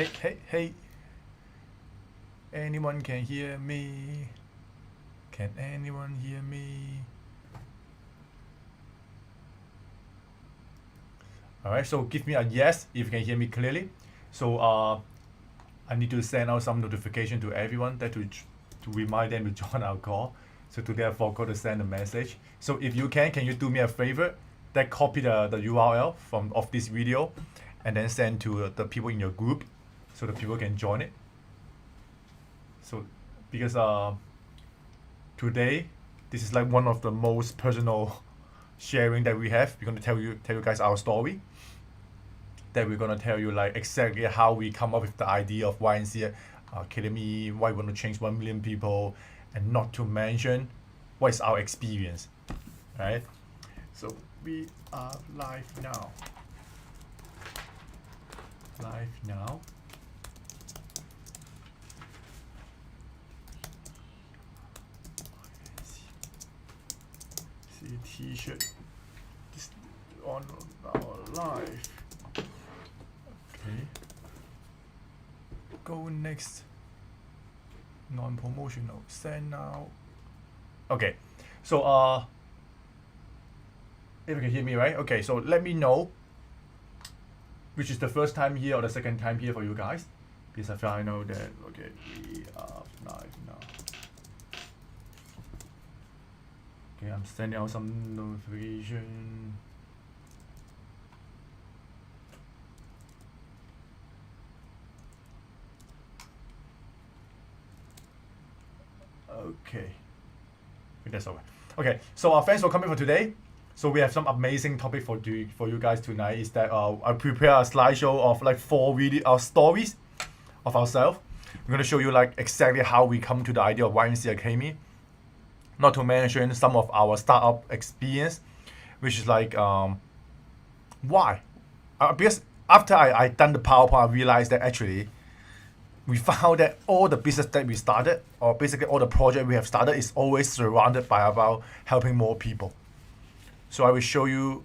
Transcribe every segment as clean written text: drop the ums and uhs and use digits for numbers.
Hey. Anyone can hear me? Can anyone hear me? Alright, so give me a yes if you can hear me clearly. So I need to send out some notification to everyone that to remind them to join our call. So today I forgot to send a message. So if you can you do me a favor? That copy the URL of this video and then send to the people in your group so the people can join it. So because today this is like one of the most personal sharing that we have. We're gonna tell you guys our story. That we're gonna tell you like exactly how we come up with the idea of YNC Academy, why we want to change 1 million people, and not to mention what is our experience, right? So we are live now. See T-shirt this on our live. Okay. Go next. Non-promotional. Send now. Okay. So if you can hear me, right? Okay, so let me know which is the first time here or the second time here for you guys. Because I know that okay, we are live now. Okay, I'm sending out some notification. Okay, that's over. Okay, so thanks for coming for today. So we have some amazing topic for you guys tonight. Is that I prepare a slideshow of like 4 stories of ourselves. We're gonna show you like exactly how we come to the idea of YNC Academy. Not to mention some of our startup experience, which is like why? Because after I done the PowerPoint, I realized that actually we found that all the business that we started, or basically all the project we have started, is always surrounded by about helping more people. So I will show you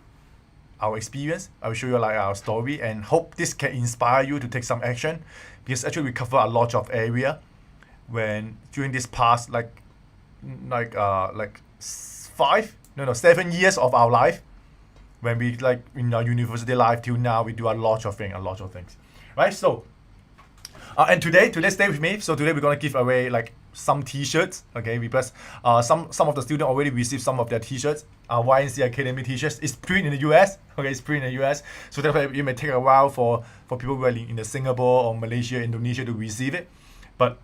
our experience. I will show you like our story, and hope this can inspire you to take some action. Because actually we cover a lot of area when during this past 7 years of our life, when we like in our university life till now, we do a lot of things, right? So and today stay with me. So today we're gonna give away like some T-shirts, okay? Because some of the students already received some of their T-shirts. YNC Academy T-shirts. It's printed in the US. Okay, it's printed in the US. So therefore it may take a while for people who are in the Singapore or Malaysia, Indonesia to receive it. But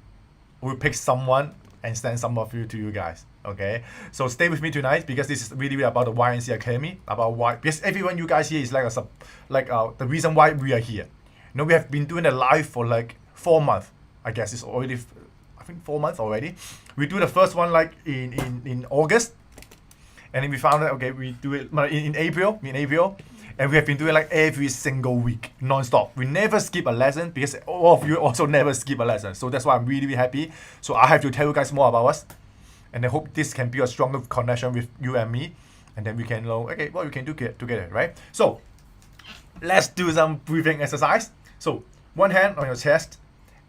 we'll pick someone and send some of you to you guys. Okay, so stay with me tonight because this is really about the YNC Academy, about why, because everyone you guys here is like the reason why we are here. You know, we have been doing it live for like 4 months. I guess it's already I think 4 months already. We do the first one like in August, and then we found that okay, we do it in April, and we have been doing like every single week non-stop. We never skip a lesson because all of you also never skip a lesson. So that's why I'm really happy. So I have to tell you guys more about us, and I hope this can be a stronger connection with you and me, and then we can know okay what we can do together, right? So let's do some breathing exercise. So one hand on your chest,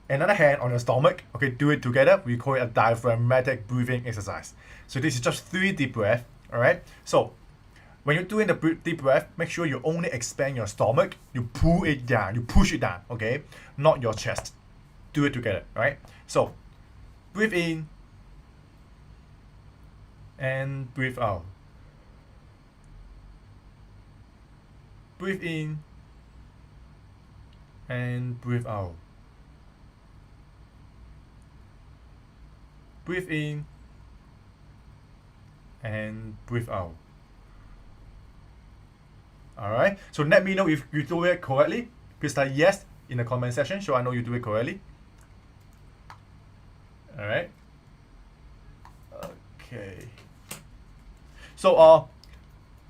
another hand on your stomach. Okay, do it together. We call it a diaphragmatic breathing exercise. So this is just 3 deep breaths. All right. So when you're doing the deep breath, make sure you only expand your stomach. You pull it down. You push it down. Okay, not your chest. Do it together. All right. So breathe in and breathe out. Breathe in and breathe out. Breathe in and breathe out. Alright, so let me know if you do it correctly. Please type yes in the comment section so I know you do it correctly. Alright. Okay. So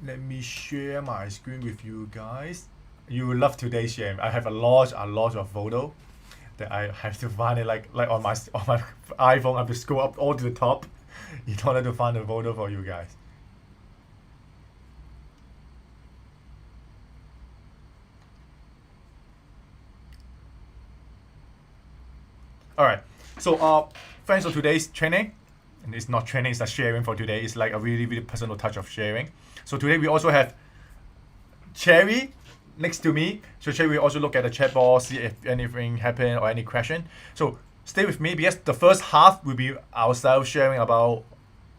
let me share my screen with you guys. You will love today's share. I have a lot of photo that I have to find it like on my iPhone. I have to scroll up all to the top in order to find a photo for you guys. All right. So thanks for today's training. And it's not training, it's a sharing for today. It's like a really, really personal touch of sharing. So today we also have Cherry next to me. So Cherry will also look at the chat box, see if anything happened or any question. So stay with me because the first half will be ourselves sharing about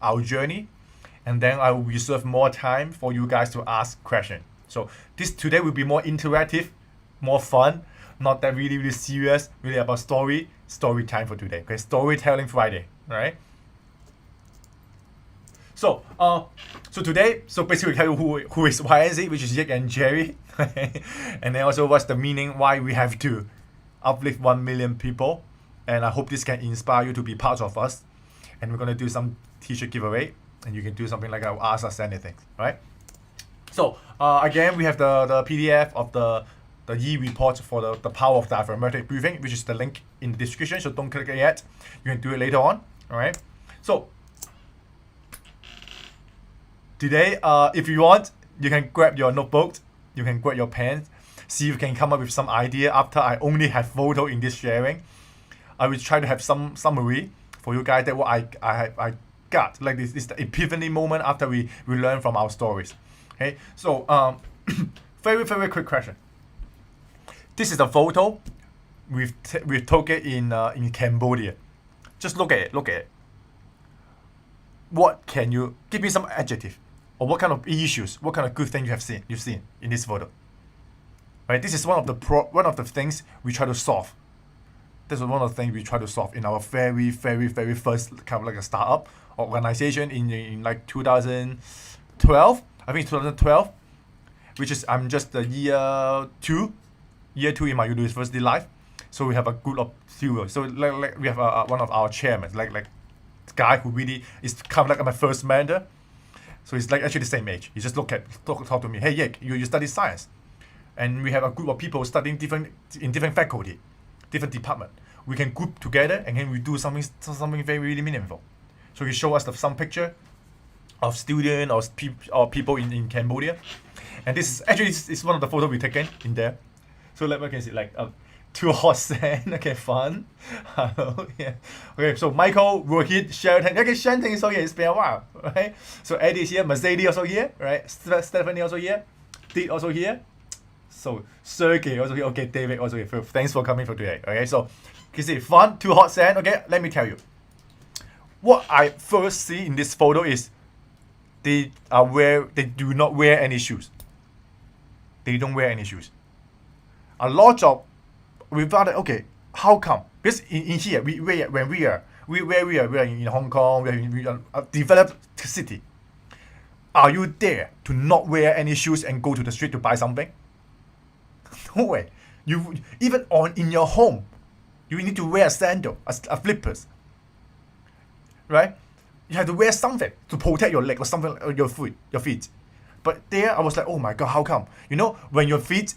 our journey. And then I will reserve more time for you guys to ask questions. So this today will be more interactive, more fun, not that really, really serious, really about story time for today. Okay, storytelling Friday, all right? So, today, basically we tell you who is YNC, which is Yik and Cherry, and then also what's the meaning, why we have to uplift 1 million people, and I hope this can inspire you to be part of us, and we're gonna do some T-shirt giveaway, and you can do something like ask us anything, right? So, again, we have the PDF of the Yi report for the power of diaphragmatic breathing, which is the link in the description, so don't click it yet. You can do it later on, all right? So, today, if you want, you can grab your notebook, you can grab your pen, see if you can come up with some idea after I only have photo in this sharing. I will try to have some summary for you guys that what I got. Like this is the epiphany moment after we learn from our stories. Okay, so very, very quick question. This is a photo we took it in Cambodia. Just look at it. What can you give me some adjective? Or what kind of issues, what kind of good thing you've seen in this photo, right? This is one of the things we try to solve. This is one of the things we try to solve in our very, very, very first kind of like a startup organization in like 2012. I think it's 2012, which is I'm just the year two in my university life. So we have a group of students. So like we have one of our chairmen, like guy who really is kind of like my first mentor. So he's like actually the same age. He just talk to me. Hey, Yik, you study science, and we have a group of people studying different faculty, different department. We can group together and then we do something very really meaningful. So he show us some picture of student or people in Cambodia, and this is actually it's one of the photos we taken in there. So let me can see like too hot sand. Okay, fun. Hello, yeah. Okay, so Michael, Rohit, Sheraton. Okay, Sheraton is also here. It's been a while, right? So Eddie is here. Mercedes also here, right? Stephanie also here. Dee also here. So Sergey also here. Okay, David also here. Thanks for coming for today. Okay, so you see, fun, too hot sand. Okay, let me tell you. What I first see in this photo is they do not wear any shoes. They don't wear any shoes. A lot of we thought, okay, how come? Because in here, we are in Hong Kong, we are in a developed city. Are you there to not wear any shoes and go to the street to buy something? No way. You even in your home, you need to wear a sandal, a flippers, right? You have to wear something to protect your leg or something, or your feet. But there, I was like, oh my god, how come? You know, when your feet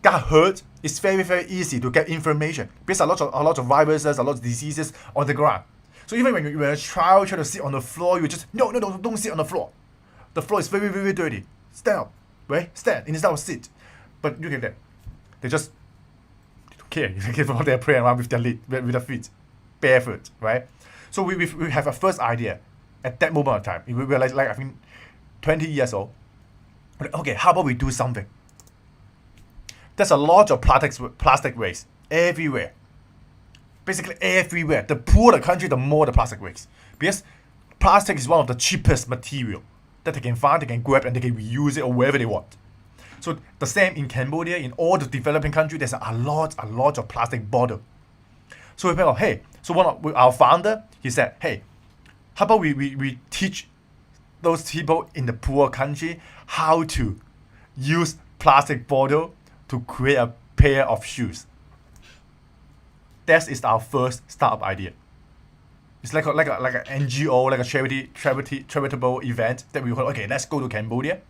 got hurt, it's very, very easy to get information because a lot of viruses, a lot of diseases on the ground. So even when you're a child trying to sit on the floor, you just no, don't sit on the floor. The floor is very, very dirty. Stand up, right? Stand instead of sit. But look at that. They just don't care. They give all their playing around with their feet, barefoot, right? So we have a first idea at that moment of time. We were like I think 20 years old. Okay, how about we do something? There's a lot of plastic waste everywhere. Basically everywhere. The poorer the country, the more the plastic waste. Because plastic is one of the cheapest material that they can find, they can grab, and they can reuse it or wherever they want. So the same in Cambodia, in all the developing countries, there's a lot of plastic bottle. So we thought, hey, so our founder, he said, hey, how about we teach those people in the poor country how to use plastic bottle to create a pair of shoes. That is our first startup idea. It's like an NGO, like a charitable event that we thought, okay, let's go to Cambodia.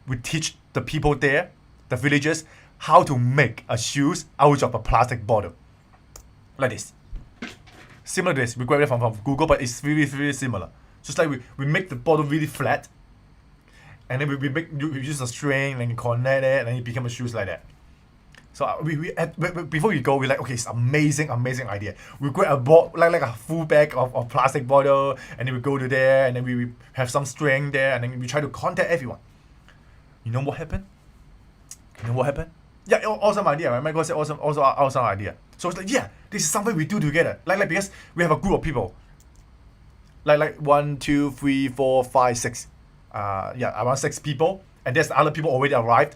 We teach the people there, the villagers, how to make a shoes out of a plastic bottle. Like this. Similar to this, we grabbed it from Google, but it's really, really similar. Just like we make the bottle really flat, and then we use a string and connect it, and it becomes shoes like that. So before we go, we're like, okay, it's amazing idea. We grab a like a full bag of plastic bottle, and then we go to there, and then we have some string there, and then we try to contact everyone. You know what happened? Yeah, awesome idea, right? Michael said awesome idea. So it's like, yeah, this is something we do together. Like because we have a group of people. Like 1, 2, 3, 4, 5, 6. Around 6 people, and there's other people already arrived.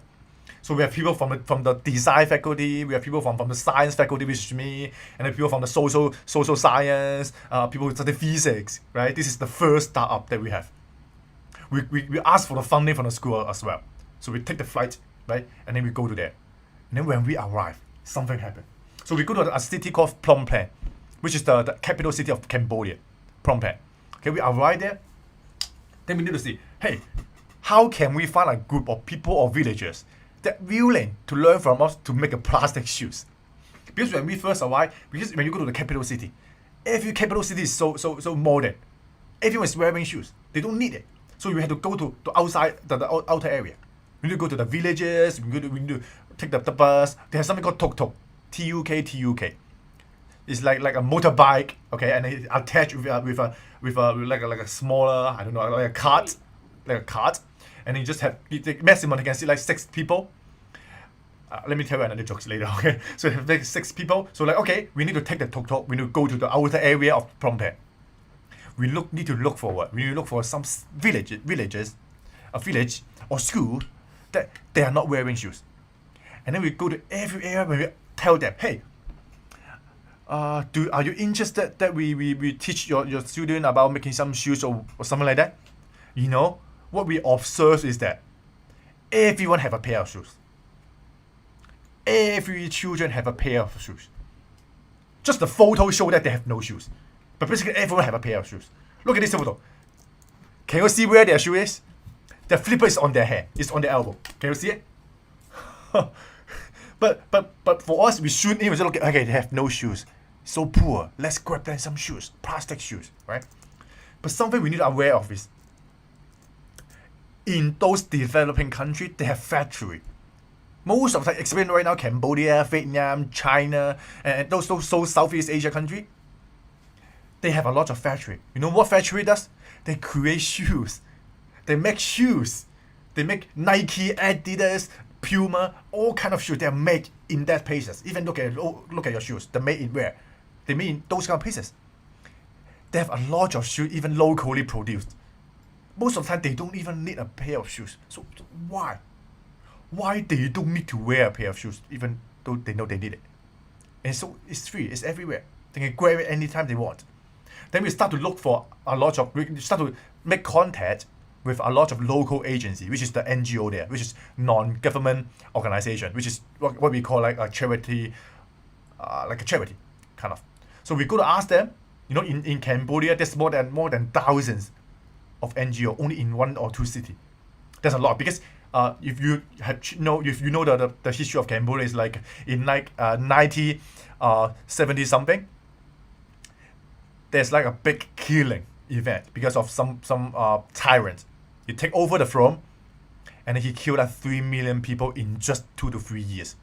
So we have people from the design faculty, we have people from the science faculty, which is me, and then people from the social science, people who study physics, right? This is the first startup that we have. We ask for the funding from the school as well. So we take the flight, right? And then we go to there. And then when we arrive, something happened. So we go to a city called Phnom Penh, which is the capital city of Cambodia, Phnom Penh. Okay, we arrive there. Then we need to see, hey, how can we find a group of people or villagers that willing to learn from us to make a plastic shoes? Because when we first arrived, because when you go to the capital city, every capital city is so modern. Everyone is wearing shoes. They don't need it. So we have to go to outside the outer area. We need to go to the villages. We need to take the bus. They have something called tuk-tuk. T-U-K. It's like a motorbike, okay, and it's attached with a smaller, I don't know, like a cart, and you just have maximum you can see like 6 people. Let me tell you another jokes later, okay? So you have like 6 people. So like, okay, we need to take the tuk-tuk. We need to go to the outer area of Phnom Penh. We need to look forward. We need to look for some villages, a village or school that they are not wearing shoes, and then we go to every area where we tell them, hey. Are you interested that we teach your student about making some shoes or something like that? You know, what we observe is that everyone have a pair of shoes. Every children have a pair of shoes. Just the photo show that they have no shoes. But basically everyone have a pair of shoes. Look at this photo. Can you see where their shoe is? The flipper is on their hand. It's on their elbow. Can you see it? But for us, we shouldn't even look at, okay, they have no shoes. So poor. Let's grab them some shoes. Plastic shoes, right? But something we need to be aware of is in those developing countries, they have factory. Most of the experience right now, Cambodia, Vietnam, China, and those Southeast Asia country, they have a lot of factory. You know what factory does? They create shoes. They make shoes. They make Nike, Adidas, Puma, all kind of shoes. They are made in that places. Even look at your shoes. They're made in where? They made in those kind of places. They have a lot of shoes, even locally produced. Most of the time, they don't even need a pair of shoes. So why? Why they don't need to wear a pair of shoes, even though they know they need it? And so it's free. It's everywhere. They can grab it anytime they want. Then we start to look for we start to make contact with a lot of local agency, which is the NGO there, which is non-government organization, which is what we call like a charity, kind of. So we go to ask them. You know, in Cambodia, there's more than thousands of NGO only in 1 or 2 cities. There's a lot because if you know the history of Cambodia is like in 1970 something. There's like a big killing event because of some tyrant. He take over the throne, and he killed like 3 million people in just 2 to 3 years.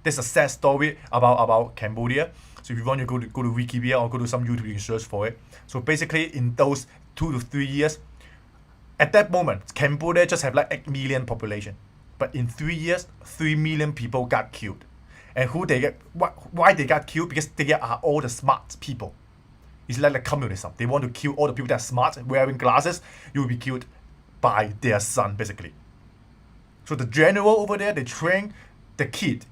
There's a sad story about Cambodia. So if you want to go to Wikipedia or go to some YouTube, you can search for it. So basically, in those 2 to 3 years, at that moment, Cambodia just have like 8 million population, but in 3 years, 3 million people got killed. And why they got killed? Because they are all the smart people. It's like communism. They want to kill all the people that are smart, wearing glasses. You will be killed by their son, basically. So the general over there, they train the kid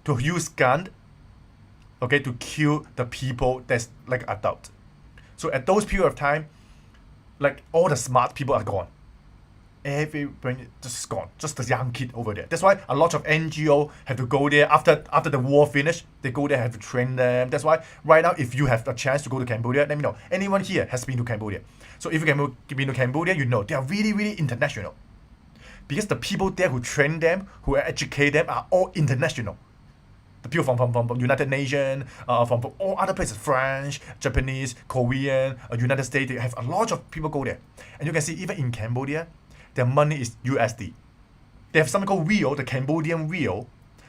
to use gun, okay, to kill the people that's like adult. So at those period of time, like all the smart people are gone. Everyone just gone. Just the young kid over there. That's why a lot of NGO have to go there after the war finished. They go there, have to train them. That's why right now, if you have a chance to go to Cambodia, let me know. Anyone here has been to Cambodia. So if you can been to Cambodia, you know they are really, really international. Because the people there who train them, who educate them, are all international. The people from United Nations, from all other places, French, Japanese, Korean, United States, they have a lot of people go there. And you can see even in Cambodia, their money is USD. They have something called Real, the Cambodian Real,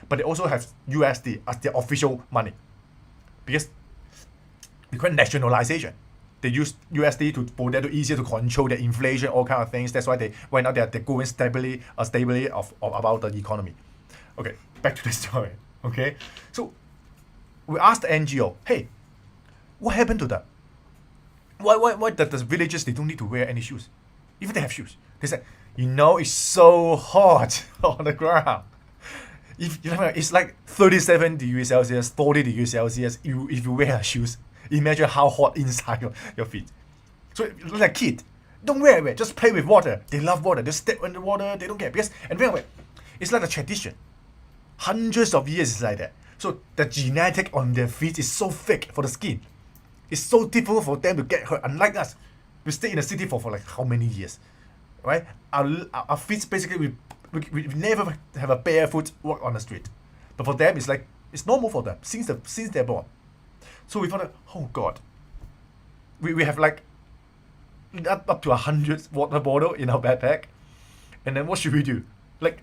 but they also have USD as their official money. Because we call it nationalization. They use USD for that to easier to control the inflation, all kind of things. That's why right now they're going stably of about the economy. Okay, back to the story. Okay, so we asked the NGO, hey, what happened to that? Why the villagers, they don't need to wear any shoes, even they have shoes? They said, it's so hot on the ground. It's like 37 degrees Celsius, 40 degrees Celsius. If you wear shoes, imagine how hot inside your feet. So like kid, don't wear it. Just play with water. They love water. They step in the water. They don't care. It's like a tradition. Hundreds of years is like that. So the genetic on their feet is so thick for the skin. It's so difficult for them to get hurt. Unlike us, we stay in the city for like how many years, right? Our feet basically we never have a barefoot walk on the street, but for them it's normal for them since they're born. So we thought, oh God, we have like up to 100 water bottle in our backpack, and then what should we do? Like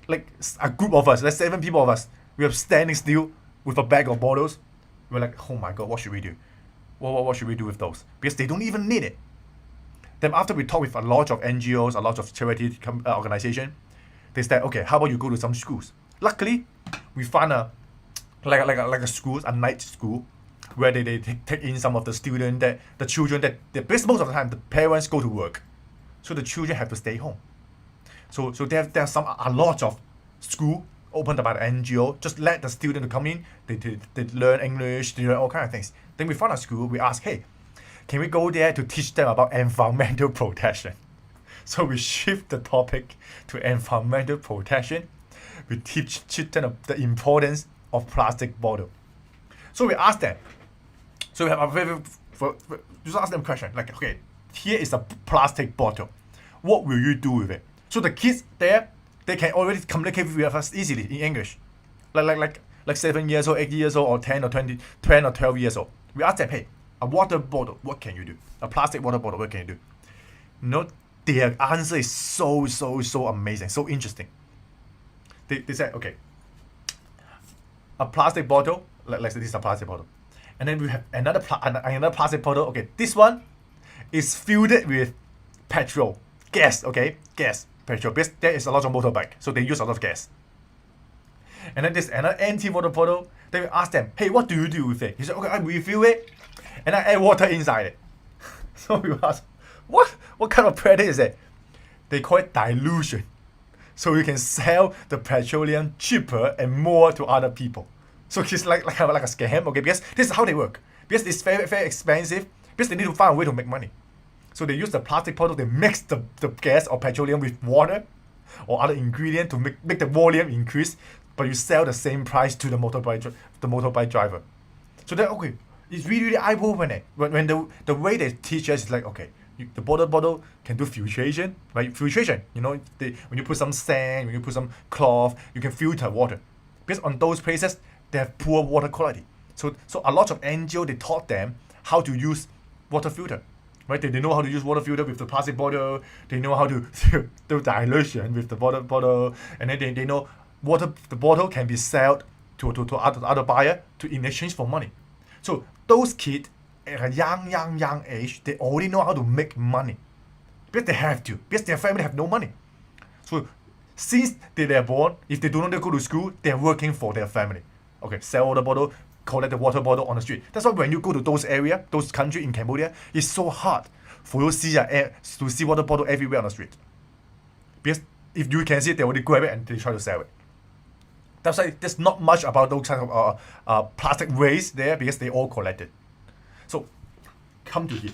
a group of us, like 7 people of us, we are standing still with a bag of bottles. We're like, oh my God, what should we do? What should we do with those? Because they don't even need it. Then after we talk with a lot of NGOs, a lot of charity organization, they said, okay, how about you go to some schools? Luckily, we found a school, a night school, where they take in some of the students, the children because most of the time the parents go to work, so the children have to stay home. So there's a lot of school opened by the NGO. Just let the student to come in. They learn English, they learn all kinds of things. Then we found a school. We asked, hey, can we go there to teach them about environmental protection? So we shift the topic to environmental protection. We teach them the importance of plastic bottle. So we asked them. So we have just ask them a question like, okay, here is a plastic bottle. What will you do with it? So the kids there, they can already communicate with us easily in English, like 7 years old, 8 years old, or 10 or 20, 10 or 12 years old. We ask them, hey, a water bottle, what can you do? A plastic water bottle, what can you do? Their answer is so amazing, so interesting. They said, okay, a plastic bottle, let's say this is a plastic bottle, and then we have another plastic bottle. Okay, this one is filled with petrol, gas. Okay, gas, petrol. Because there is a lot of motorbike, so they use a lot of gas. And then there's another empty water bottle. Then we ask them, hey, what do you do with it? He said, okay, I refill it, and I add water inside it. So we ask, what kind of product is it? They call it dilution. So you can sell the petroleum cheaper and more to other people. So it's like a scam, okay? Because this is how they work. Because it's very, very expensive. Because they need to find a way to make money. So they use the plastic bottle, they mix the gas or petroleum with water or other ingredient to make the volume increase, but you sell the same price to the motorbike driver. So then, okay, it's really eye-opening. When the way they teach us is like, okay, the bottle can do filtration, right? Filtration, when you put some sand, when you put some cloth, you can filter water. Because on those places, they have poor water quality. So a lot of NGO, they taught them how to use water filter, right? They know how to use water filter with the plastic bottle. They know how to do dilution with the water bottle, and then they know the bottle can be sold to other buyer in exchange for money. So those kids at a young age, they already know how to make money because they have to, because their family have no money. So since they are born, if they do not go to school, they are working for their family. Okay, sell water bottle, collect the water bottle on the street. That's why when you go to those areas, those countries in Cambodia, it's so hard for you to see water bottle everywhere on the street. Because if you can see it, they already grab it and they try to sell it. That's why there's not much about those kind of plastic waste there, because they all collected. So come to here.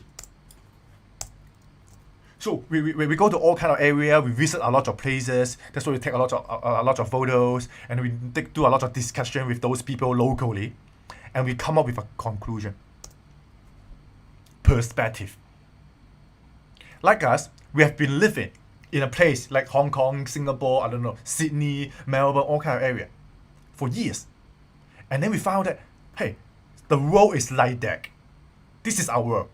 So we go to all kind of area, we visit a lot of places. That's why we take a lot of photos, and we do a lot of discussion with those people locally, and we come up with a conclusion. Perspective. Like us, we have been living in a place like Hong Kong, Singapore, Sydney, Melbourne, all kind of area for years. And then we found that, hey, the world is like that. This is our world.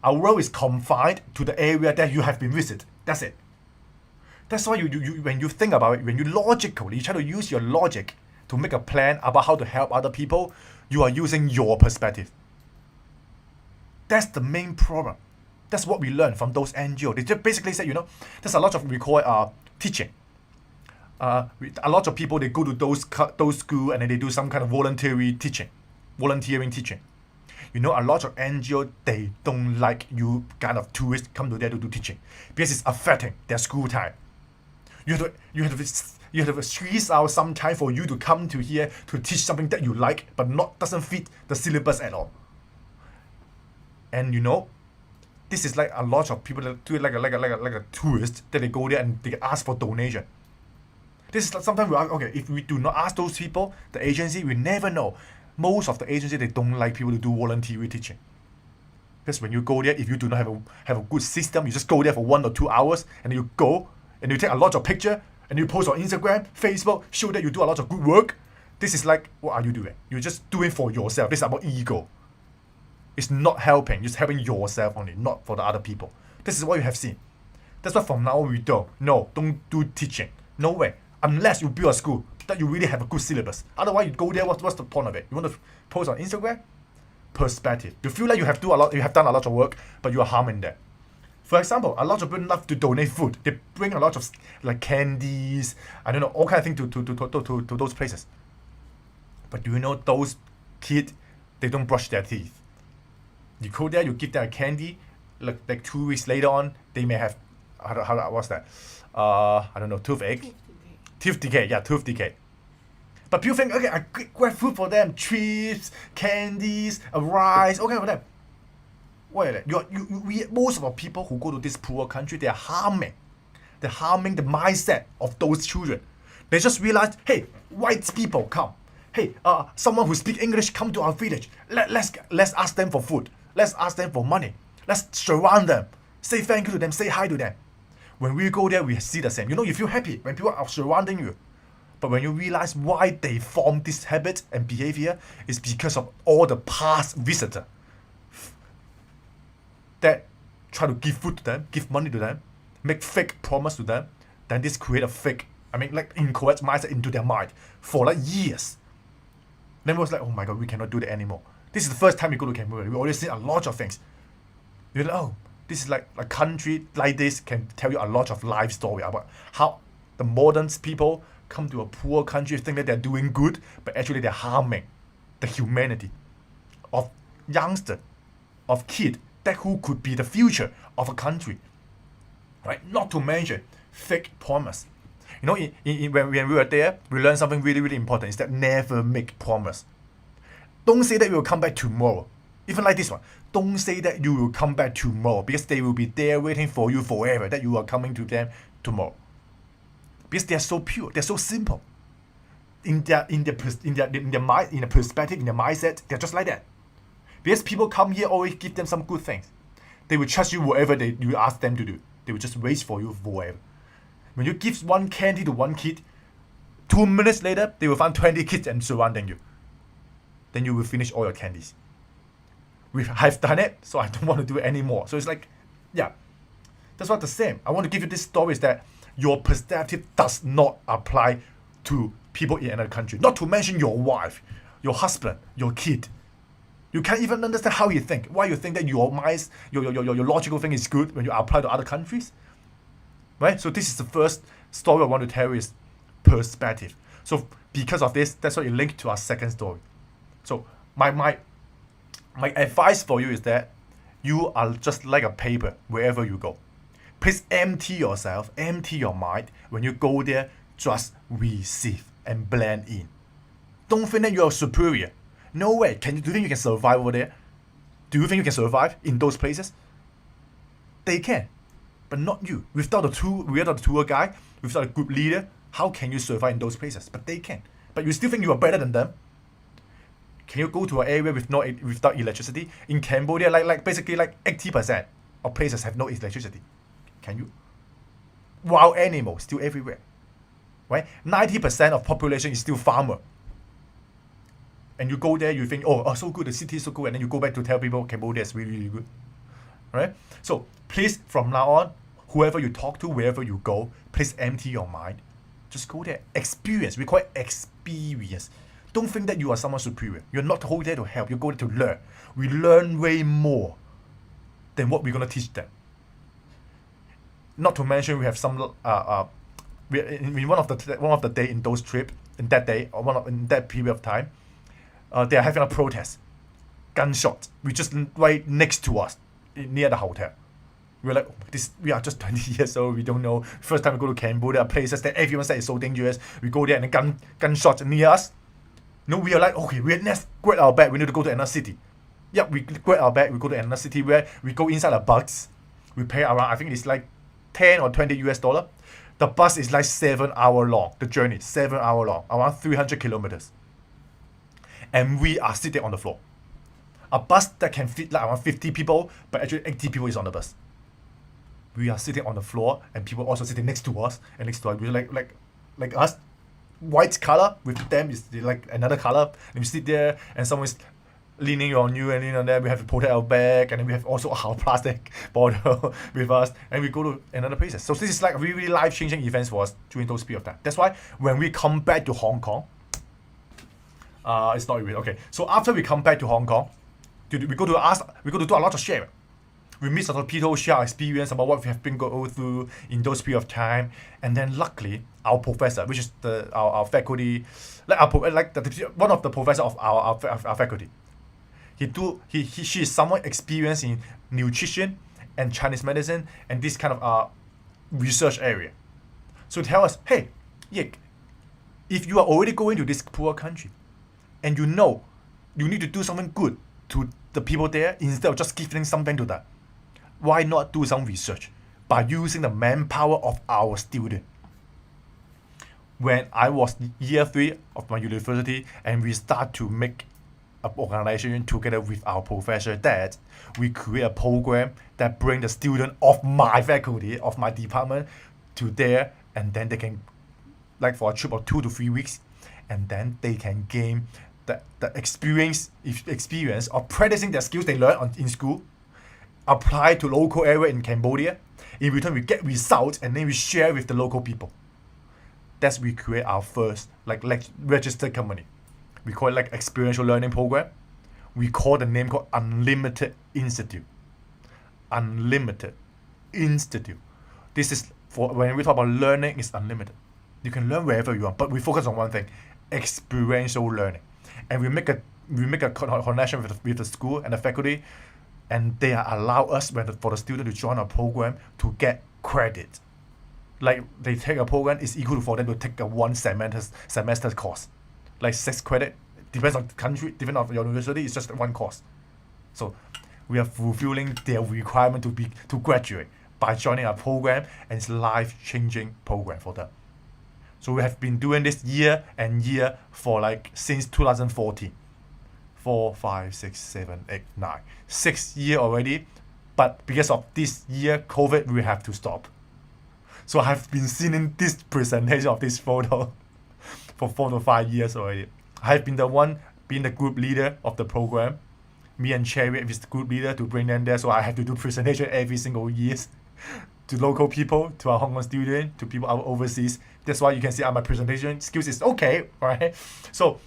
Our world is confined to the area that you have been visited. That's it. That's why you when you think about it, when you try to use your logic to make a plan about how to help other people, you are using your perspective. That's the main problem. That's what we learned from those NGOs. They just basically said, there's a lot of we call teaching. A lot of people, they go to those schools and then they do some kind of volunteering teaching. A lot of NGOs, they don't like you kind of tourists come to there to do teaching because it's affecting their school time. You have to squeeze out some time for you to come to here to teach something that you like but doesn't fit the syllabus at all. And this is like a lot of people that do it like a tourist that they go there and they ask for donation. This is sometimes we ask, okay, if we do not ask those people, the agency, we never know. Most of the agency, they don't like people to do voluntary teaching. Because when you go there, if you do not have a good system, you just go there for 1 or 2 hours and you go and you take a lot of picture and you post on Instagram, Facebook, show that you do a lot of good work. This is like, what are you doing? You're just doing for yourself. This is about ego. It's not helping. It's helping yourself only, not for the other people. This is what you have seen. That's why from now on we don't. No, don't do teaching. No way. Unless you build a school that you really have a good syllabus. Otherwise, you go there, what's the point of it? You want to post on Instagram? Perspective. You feel like you have done a lot of work, but you are harming them. For example, a lot of people love to donate food. They bring a lot of like candies, I don't know, all kind of things to those places. But do you know those kids, they don't brush their teeth. You go there, you give them a candy, like 2 weeks later on, they may have, what's that? I don't know, toothache. Tooth decay. But people think, okay, I grab food for them, chips, candies, rice, okay for them. Wait, most of the people who go to this poor country, they're harming the mindset of those children. They just realize, hey, white people come. Hey, someone who speaks English come to our village. Let's ask them for food. Let's ask them for money. Let's surround them. Say thank you to them. Say hi to them. When we go there, we see the same. You feel happy when people are surrounding you. But when you realize why they form this habit and behavior, it's because of all the past visitors that try to give food to them, give money to them, make fake promise to them. Then this create a fake, incorrect mindset into their mind for like years. Then it was like, oh my God, we cannot do that anymore. This is the first time we go to Cambodia. We already see a lot of things. You're like, oh, this is like a country like this can tell you a lot of life story about how the modern people come to a poor country, think that they're doing good, but actually they're harming the humanity of youngster, of kid, that who could be the future of a country. Right? Not to mention fake promise. When we were there, we learned something really, really important. Is that never make promise. Don't say that you will come back tomorrow. Even like this one. Don't say that you will come back tomorrow because they will be there waiting for you forever, that you are coming to them tomorrow. Because they are so pure, they're so simple. In their perspective, in their mindset, they're just like that. Because people come here, always give them some good things. They will trust you whatever you ask them to do. They will just wait for you forever. When you give one candy to one kid, 2 minutes later, they will find 20 kids and surrounding you. Then you will finish all your candies. I've done it, so I don't want to do it anymore. So it's like, yeah, that's what the same. I want to give you this story is that your perspective does not apply to people in another country. Not to mention your wife, your husband, your kid. You can't even understand how you think. Why you think that your mind, your logical thing is good when you apply to other countries. Right? So this is the first story I want to tell you is perspective. So because of this, that's why it linked to our second story. So my advice for you is that you are just like a paper wherever you go. Please empty yourself, empty your mind. When you go there, just receive and blend in. Don't think that you're superior. No way. Do you think you can survive over there? Do you think you can survive in those places? They can, but not you. Without the tour guide, without a group leader, how can you survive in those places? But they can. But you still think you are better than them? Can you go to an area without electricity? In Cambodia, basically 80% of places have no electricity. Can you? Wild animals still everywhere. Right? 90% of population is still farmer. And you go there, you think, oh, so good, the city is so good, and then you go back to tell people Cambodia is really, really good. Right? So please, from now on, whoever you talk to, wherever you go, please empty your mind. Just go there. Experience. We call it experience. Don't think that you are someone superior. You're not going there to help. You're going to learn. We learn way more than what we're going to teach them. Not to mention we have some in one of the day in those trip in that day or in that period of time, they are having a protest, gunshot. We just right next to us near the hotel. We're like, we are just 20 years old. We don't know. First time we go to Cambodia, places that everyone says is so dangerous. We go there and the gunshot near us. No, we are like, okay, let's grab our bag. We need to go to another city. Yeah, we grab our bag. We go to another city where we go inside a bus. We pay around, I think it's like 10 or 20 US dollar. The bus is like 7 hour long. The journey 7 hour long, around 300 kilometers. And we are sitting on the floor. A bus that can fit like around 50 people, but actually 80 people is on the bus. We are sitting on the floor, and people also sitting next to us. And next to us, we're like us, white color. With them is like another color. And we sit there, and someone's leaning on you and leaning on there. We have to protect our bag, and then we have also our plastic bottle with us, and we go to another places. So this is like really, really life-changing events for us during those period of time. That's why when we come back to Hong Kong, it's not really okay. So after we come back to Hong Kong, we go to do a lot of sharing. We meet a lot of people, share our experience about what we have been going through in those period of time, and then luckily our professor, which is our faculty, one of the professor of our faculty, she is someone experienced in nutrition and Chinese medicine and this kind of research area. So tell us, hey, Yik, if you are already going to this poor country, and you know you need to do something good to the people there instead of just giving something to them, why not do some research by using the manpower of our student? When I was year 3 of my university and we start to make an organization together with our professor, that we create a program that bring the student of my faculty, of my department to there, and then they can, like for a trip of 2 to 3 weeks, and then they can gain the experience of practicing their skills they learned in school, apply to local area in Cambodia. In return, we get results and then we share with the local people. That's we create our first like registered company. We call it like experiential learning program. We call the name called Unlimited Institute. Unlimited Institute. This is for when we talk about learning, it's unlimited. You can learn wherever you want, but we focus on one thing: experiential learning. And we make a connection with the school and the faculty, and they allow us for the student to join our program to get credit. Like they take a program is equal for them to take a one semester course, like 6 credit. Depends on the country, depends on your university. It's just one course. So we are fulfilling their requirement to graduate by joining our program, and it's life-changing program for them. So we have been doing this year and year for like since 2014. 4, 5, 6, 7, 8, 9. 6 years already. But because of this year, COVID, we have to stop. So I've been seeing this presentation of this photo for 4 to 5 years already. I've been the one being the group leader of the program. Me and Cherry is the group leader to bring them there. So I have to do presentation every single year to local people, to our Hong Kong students, to people out overseas. That's why you can see my presentation skills is okay, right? So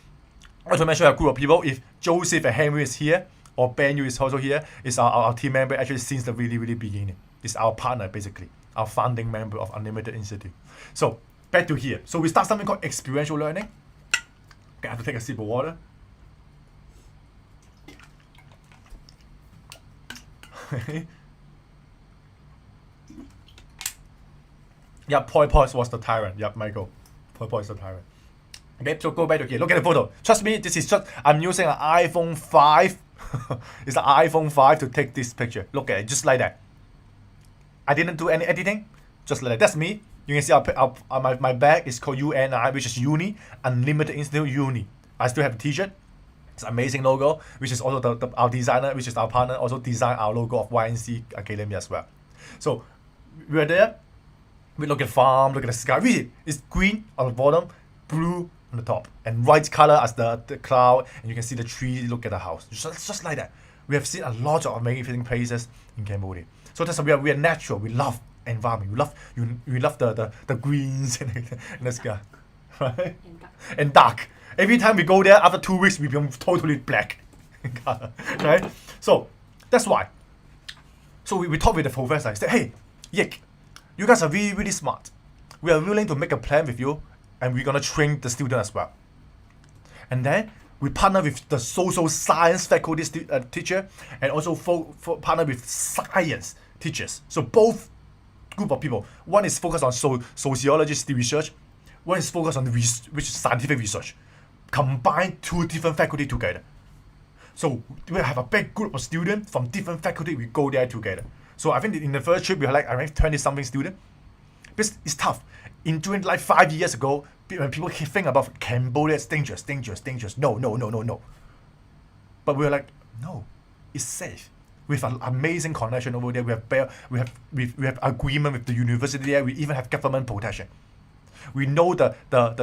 I want to mention a group of people. If Joseph and Henry is here, or Ben Yu is also here, is our team member actually since the really, really beginning. It's our partner basically, our founding member of Unlimited Institute. So back to here. So we start something called experiential learning. Okay, I have to take a sip of water. Yeah, Poi was the tyrant. Yeah, Michael. Poi is the tyrant. Okay, so go back to here. Look at the photo. Trust me, this is just, I'm using an iPhone 5. It's an iPhone 5 to take this picture. Look at it, just like that. I didn't do any editing, just like that. That's me. You can see my bag is called UNI, which is Uni, Unlimited Institute Uni. I still have a t-shirt. It's an amazing logo, which is also our designer, which is our partner, also designed our logo of YNC Academy as well. So we're there. We look at farm, look at the sky. Really, it's green on the bottom, blue on the top, and white color as the cloud, and you can see the tree. Look at the house, just like that. We have seen a lot of amazing places in Cambodia. So that's why we are natural. We love environment. You love the greens and the sky, right? And dark. And dark. Every time we go there, after 2 weeks, we become totally black, right? So that's why. So we talked with the professor. I said, hey, Yik, you guys are really, really smart. We are willing to make a plan with you, and we're gonna train the student as well. And then we partner with the social science faculty teacher, and also partner with science teachers. So both group of people. One is focused on sociology research. One is focused on which is scientific research. Combine two different faculty together. So we have a big group of students from different faculty. We go there together. So I think in the first trip we had like around 20-something students. Because it's tough. During like 5 years ago, when people think about Cambodia, it's dangerous. No. But we were like, no, it's safe. We have an amazing connection over there. We have agreement with the university there. We even have government protection. We know the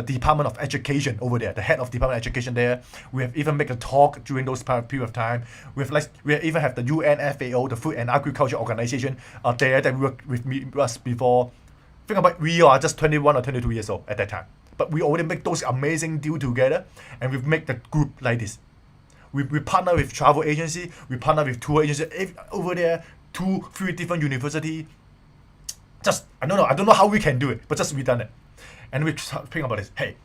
Department of Education over there, the head of Department of Education there. We have even made a talk during those period of time. We even have the UNFAO, the Food and Agriculture Organization, there that worked with us before. Think about it, we are just 21 or 22 years old at that time. But we already make those amazing deals together, and we've made the group like this. We partner with travel agency, we partner with tour agency over there, 2-3 different universities. Just I don't know how we can do it, but just we done it. And we think about this. Hey,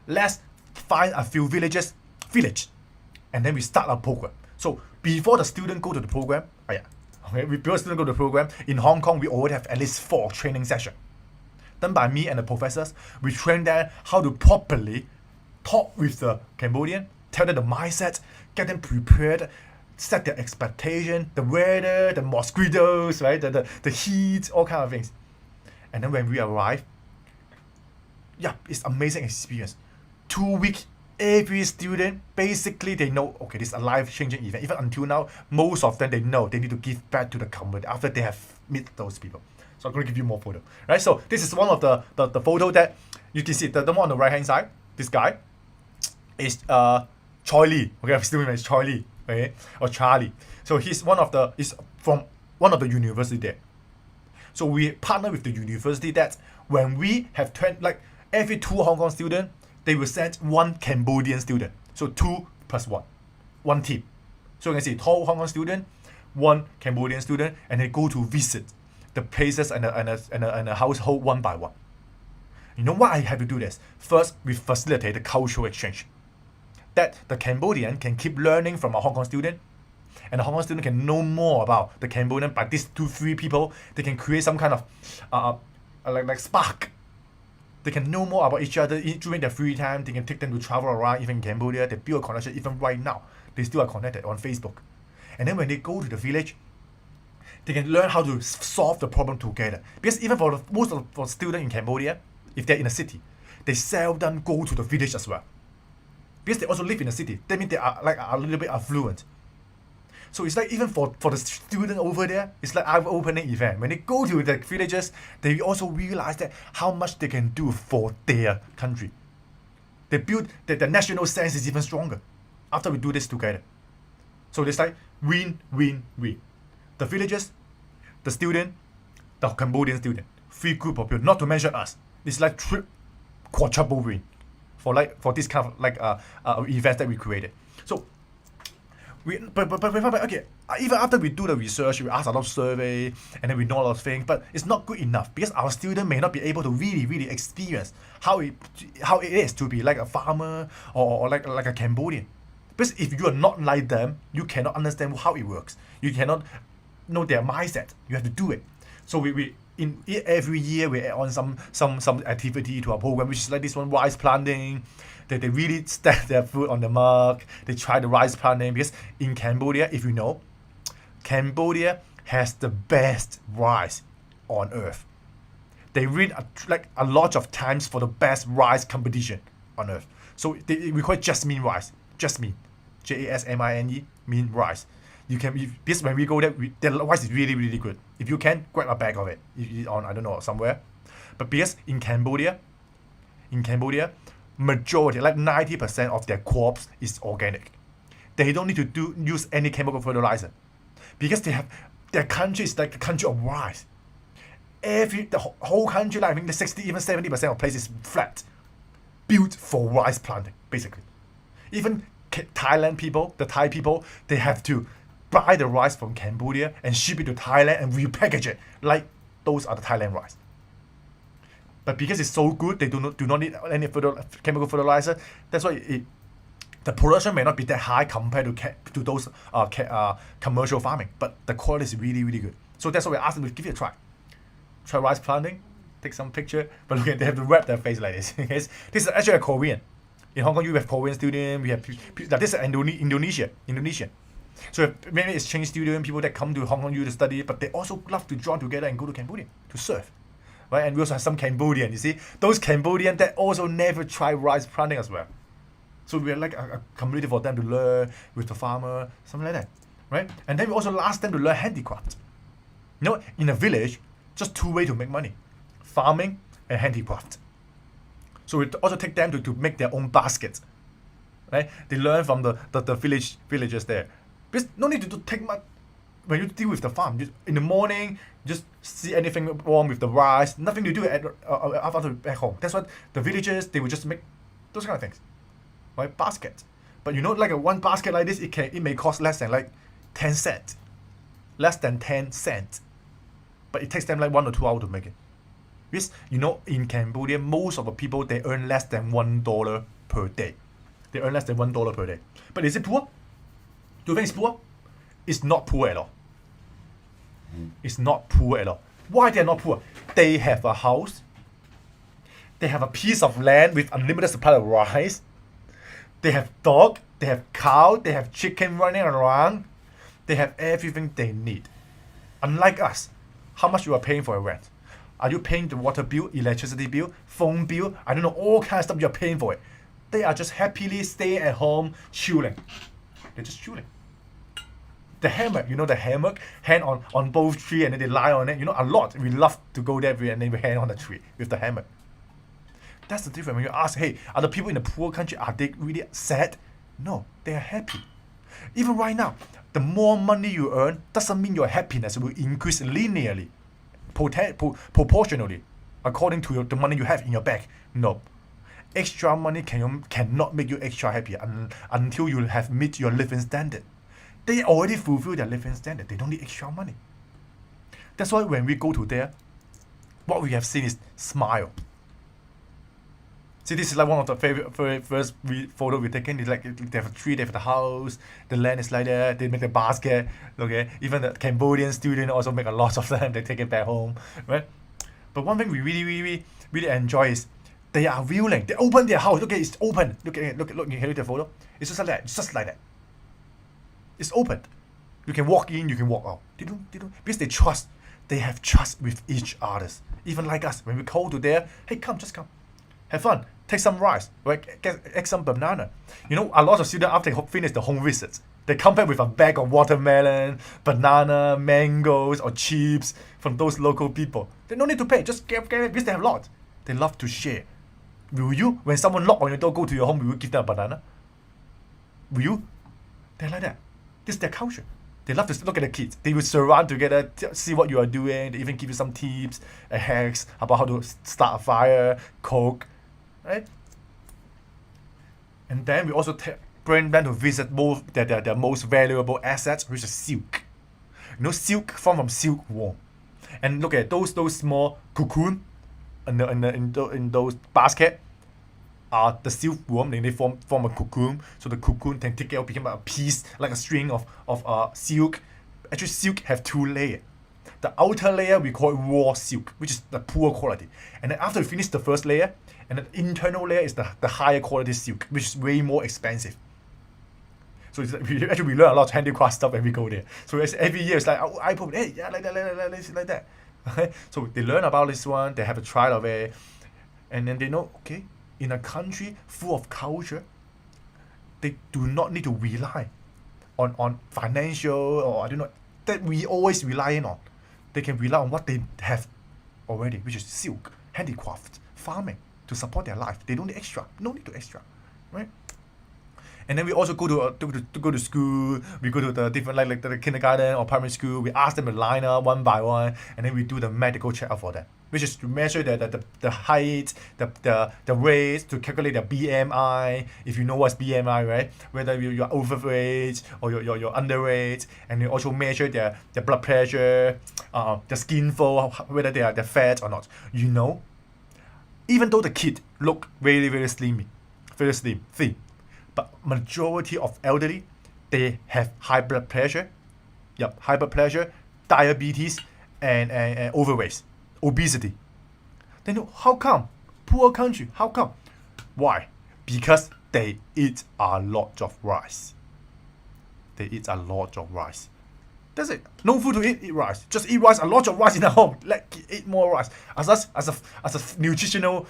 let's find a few village, and then we start our program. So before the student go to the program, before the student go to the program, in Hong Kong, we already have at least 4 training sessions done by me and the professors. We train them how to properly talk with the Cambodian, tell them the mindset, get them prepared, set their expectation, the weather, the mosquitoes, right, the heat, all kind of things. And then when we arrive, it's amazing experience. 2 weeks, every student, basically they know, okay, this is a life-changing event. Even until now, most of them, they know they need to give back to the community after they have met those people. So I'm going to give you more photo, right? So this is one of the photo that you can see. The one on the right-hand side, this guy is Choi Lee. Okay, I'm still with Choi Lee, okay, or Charlie. So he's from one of the university there. So we partner with the university that when we have every 2 Hong Kong students, they will send 1 Cambodian student. So 2 plus 1 team. So you can see 2 Hong Kong student, 1 Cambodian student, and they go to visit the places and a household one by one. You know why I have to do this? First, we facilitate the cultural exchange. That the Cambodian can keep learning from a Hong Kong student, and the Hong Kong student can know more about the Cambodian by these 2-3 people. They can create some kind of like spark. They can know more about each other during their free time. They can take them to travel around, even in Cambodia. They build a connection even right now. They still are connected on Facebook. And then when they go to the village, they can learn how to solve the problem together. Because even for most of the students in Cambodia, if they're in a city, they seldom go to the village as well. Because they also live in a city. That means they are like a little bit affluent. So it's like even for the student over there, it's like an opening event. When they go to the villages, they also realize that how much they can do for their country. They build the national sense is even stronger after we do this together. So it's like win-win-win. The villagers, the student, the Cambodian student, 3 group of people, not to mention us. It's like quadruple win for this kind of events that we created. So but okay, even after we do the research, we ask a lot of survey, and then we know a lot of things, but it's not good enough because our student may not be able to really experience how it is to be like a farmer or like a Cambodian. Because if you are not like them, you cannot understand how it works. You cannot know their mindset. You have to do it. So we every year we add on some activity to our program, which is like this one, rice planting. They really stack their food on the mug. They try the rice planting because in Cambodia, if you know, Cambodia has the best rice on earth. They win a lot of times for the best rice competition on earth. So we call it jasmine rice. Jasmine, JASMINE, mean rice. Because when we go there, the rice is really good. If you can, grab a bag of it on I don't know somewhere. But because in Cambodia, majority, like 90% of their crops is organic. They don't need to use any chemical fertilizer because their country is like the country of rice. The whole country, like I think the 60, even 70% of places flat, built for rice planting, basically. Even Thailand people, the Thai people, they have to buy the rice from Cambodia and ship it to Thailand and repackage it. Like those are the Thailand rice. But because it's so good, they do not need any chemical fertilizer. That's why the production may not be that high compared to those commercial farming, but the quality is really, really good. So that's why we asked them to give it a try. Try rice planting, take some picture, but look at, they have to wrap their face like this. This is actually a Korean. In Hong Kong, you have Korean students, we have this is Indonesian. So many exchange students, people that come to Hong Kong to study, but they also love to join together and go to Cambodia to surf. Right? And we also have some Cambodian, you see. Those Cambodian that also never try rice planting as well. So we're like a community for them to learn with the farmer, something like that. Right? And then we also ask them to learn handicraft. You know, in a village, just two ways to make money. Farming and handicraft. So we also take them to make their own baskets. Right? They learn from the villagers there. Because no need to take much. When you deal with the farm, in the morning, just see anything wrong with the rice, nothing to do after back home. That's what the villagers, they will just make those kind of things. Right? Baskets. But you know, like one basket like this, it may cost less than like 10 cents. Less than 10 cents. But it takes them like 1 or 2 hours to make it. Because, you know, in Cambodia, most of the people, they earn less than $1 per day. They earn less than $1 per day. But is it poor? Do you think it's poor? It's not poor at all. It's not poor at all. Why they're not poor? They have a house. They have a piece of land with unlimited supply of rice. They have dog. They have cow. They have chicken running around. They have everything they need. Unlike us, how much you are paying for a rent? Are you paying the water bill, electricity bill, phone bill? I don't know, all kinds of stuff you're paying for it. They are just happily staying at home, chilling. They're just chilling. The hammock, you know the hammock, hand on both tree and then they lie on it. You know, a lot. We love to go there and then we hang on the tree with the hammock. That's the difference. When you ask, hey, are the people in the poor country, are they really sad? No, they are happy. Even right now, the more money you earn doesn't mean your happiness will increase linearly, proportionally, according to the money you have in your bank. No. Extra money cannot make you extra happy until you have met your living standard. They already fulfill their living standard. They don't need extra money. That's why when we go to there, what we have seen is smile. See, this is like one of the first photo we taken. It's like they have a tree, they have the house, the land is like that. They make the basket. Okay, even the Cambodian student also make a lot of them. They take it back home, right? But one thing we really enjoy is they are willing. They open their house. Look at it, it's open. Look. Can you look at the photo? It's just like that. It's just like that. It's open. You can walk in. You can walk out. They don't because they trust. They have trust with each other. Even like us, when we call to there, hey, just come, have fun. Take some rice, right? Get some banana. You know, a lot of students after they finish the home visits, they come back with a bag of watermelon, banana, mangoes, or chips from those local people. They don't need to pay, just get it because they have a lot. They love to share. Will you, when someone knock on your door, go to your home, will you give them a banana? Will you? They're like that. This is their culture. They love to look at the kids. They will surround together, see what you are doing. They even give you some tips, hacks about how to start a fire, cook, right? And then we also bring them to visit their most valuable assets, which is silk. You know, silk formed from silkworm. And look at those small cocoon in those basket are the silkworm. Then they form a cocoon. So the cocoon can take it out, become a piece, like a string of silk. Actually, silk have 2 layers. The outer layer we call it raw silk, which is the poor quality. And then after we finish the first layer, and the internal layer is the higher quality silk, which is way more expensive. So we learn a lot of handicraft stuff when we go there. So every year it's like, I put, hey, yeah, like that. So they learn about this one, they have a trial of it, and then they know, okay, in a country full of culture, they do not need to rely on financial or I don't know, that we always relying on. They can rely on what they have already, which is silk, handicraft, farming, to support their life. They don't need extra. No need to extra, right? And then we also go to school. We go to the different like the kindergarten or primary school. We ask them to line up one by one, and then we do the medical checkup for them, which is to measure the height, the weight, to calculate the BMI. If you know what's BMI, right? Whether you're overweight or you're underweight, and you also measure their blood pressure, the skin flow, whether they're fat or not. You know, even though the kid look very slim, thin, but majority of elderly, they have high blood pressure, high blood pressure, diabetes, and overweight, obesity. Then how come? Poor country, how come? Why? Because they eat a lot of rice. They eat a lot of rice. That's it. No food to eat rice. Just eat rice, a lot of rice in the home. Eat more rice. As a nutritional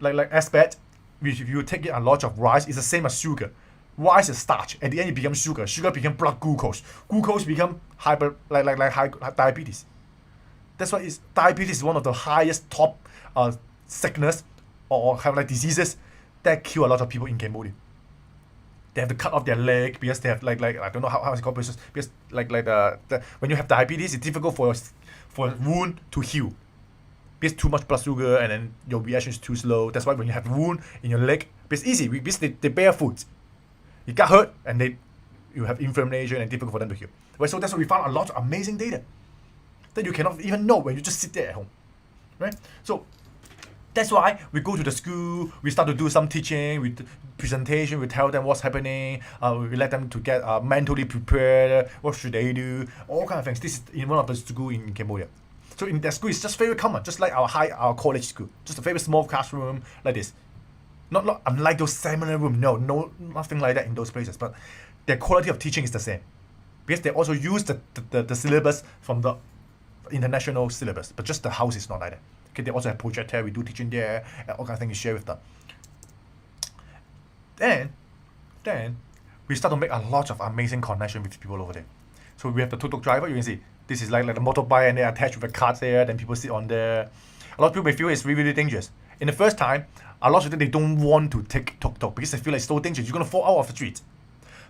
aspect, if you take it a lot of rice, it's the same as sugar. Rice is starch. At the end, it becomes sugar. Sugar becomes blood glucose. Glucose becomes high diabetes. That's why diabetes is one of the highest top sickness or kind of like diseases that kill a lot of people in Cambodia. They have to cut off their leg because they have I don't know how it's called, because when you have diabetes, it's difficult for a wound to heal. Because too much blood sugar and then your reaction is too slow. That's why when you have a wound in your leg, it's easy. Because they bear food. You got hurt and you have inflammation and difficult for them to heal. Right? So that's why we found a lot of amazing data that you cannot even know when you just sit there at home. Right? So that's why we go to the school, we start to do some teaching, with presentation, we tell them what's happening, we let them to get mentally prepared, what should they do, all kind of things. This is in one of the schools in Cambodia. So in that school, it's just very common, just like our college school, just a very small classroom like this. Not unlike those seminar rooms, no, nothing like that in those places. But their quality of teaching is the same, because they also use the syllabus from the international syllabus, but just the house is not like that. Okay, they also have projector, we do teaching there, and all kind of things we share with them. Then we start to make a lot of amazing connection with people over there. So we have the tuk-tuk driver, you can see. This is like the motorbike and they're attached with a cart there, then people sit on there. A lot of people may feel it's really dangerous. In the first time, a lot of them, they don't want to take tuk-tuk because they feel like it's so dangerous. You're going to fall out of the street.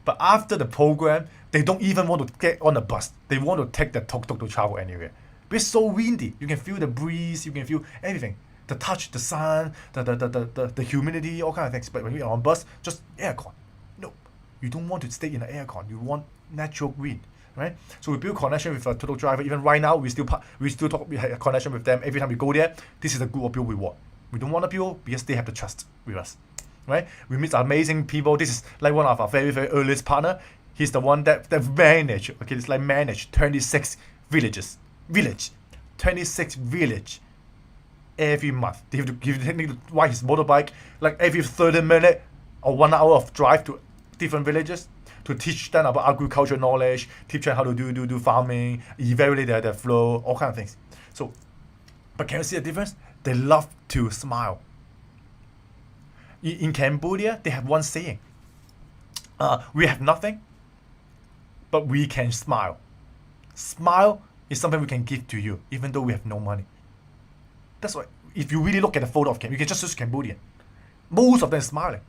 But after the program, they don't even want to get on the bus. They want to take the tuk-tuk to travel anywhere. Because it's so windy. You can feel the breeze, you can feel everything. The touch, the sun, the humidity, all kind of things. But when you're on bus, just aircon. No, you don't want to stay in the aircon. You want natural wind. Right? So we build connection with a tuk-tuk driver. Even right now, we have a connection with them every time we go there. This is the group of people we want. We don't want the people because they have the trust with us. Right? We meet amazing people. This is like one of our very earliest partner. He's the one that managed. Okay, it's like managed 26 villages. 26 village every month. They have to ride his motorbike like every 30 minutes or 1 hour of drive to different villages, to teach them about agricultural knowledge, teach them how to do farming, evaluate their flow, all kind of things. So, but can you see the difference? They love to smile. In Cambodia, they have one saying. We have nothing, but we can smile. Smile is something we can give to you, even though we have no money. That's why, if you really look at the photo of Cambodia, you can just search Cambodian. Most of them smiling.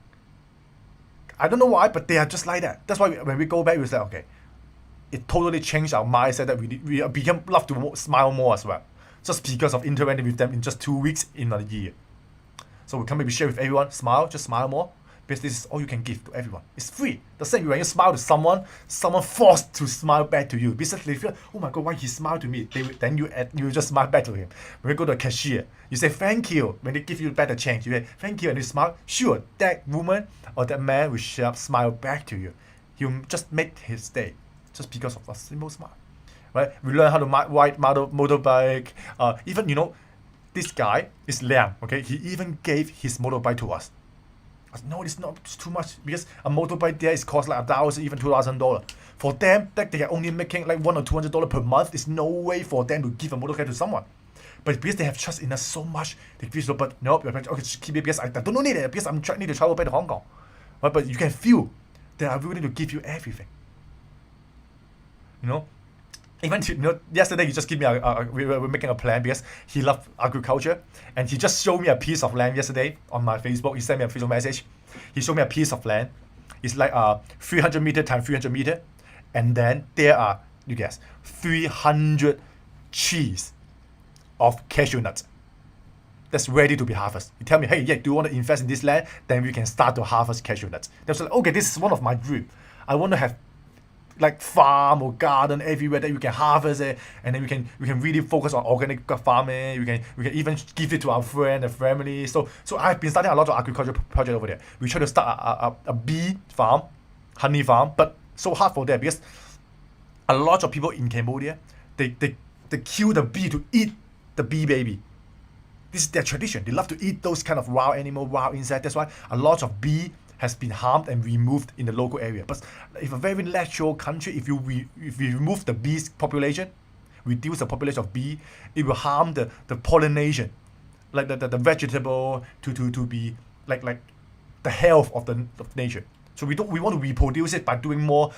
I don't know why, but they are just like that. That's why when we go back, we say, okay, it totally changed our mindset that we become love to smile more as well. Just because of interacting with them in just 2 weeks in a year. So we come maybe share with everyone, smile, just smile more. Because this is all you can give to everyone. It's free. The same when you smile to someone forced to smile back to you. Because they feel, oh my God, why he smiled to me? Then you just smile back to him. When you go to a cashier, you say thank you. When they give you back the change, you say thank you and you smile. Sure, that woman or that man will smile back to you. You just make his day just because of a simple smile. Right? We learn how to ride motorbike. Even, this guy is Liang. Okay, he even gave his motorbike to us. No, it's not. It's too much because a motorbike there is cost like $1,000, even $2,000. For them, that they are only making like $100 or $200 per month. There's no way for them to give a motorbike to someone. But because they have trust in us so much, they give so. But nope, okay, just keep it because I don't need it because I'm trying to travel back to Hong Kong. But you can feel they are willing to give you everything. Even yesterday he just gave me we were making a plan because he loved agriculture, and he just showed me a piece of land yesterday on my Facebook. He sent me a Facebook message. He showed me a piece of land, It's like 300 meter times 300 meter, and then there are, you guess, 300 trees of cashew nuts that's ready to be harvested. You tell me, hey, yeah, do you want to invest in this land? Then we can start to harvest cashew nuts. That's like, okay, this is one of my dreams. I want to have like farm or garden everywhere that you can harvest it, and then we can really focus on organic farming. We can even give it to our friend and family. So I've been starting a lot of agriculture project over there. We try to start a bee farm, honey farm, but so hard for that because a lot of people in Cambodia, they kill the bee to eat the bee baby. This is their tradition. They love to eat those kind of wild animal, wild insects. That's why a lot of bee has been harmed and removed in the local area. But if a very natural country, if you remove the bees population, reduce the population of bee, it will harm the pollination, like the vegetable to be like the health of nature. So we want to reproduce it by doing more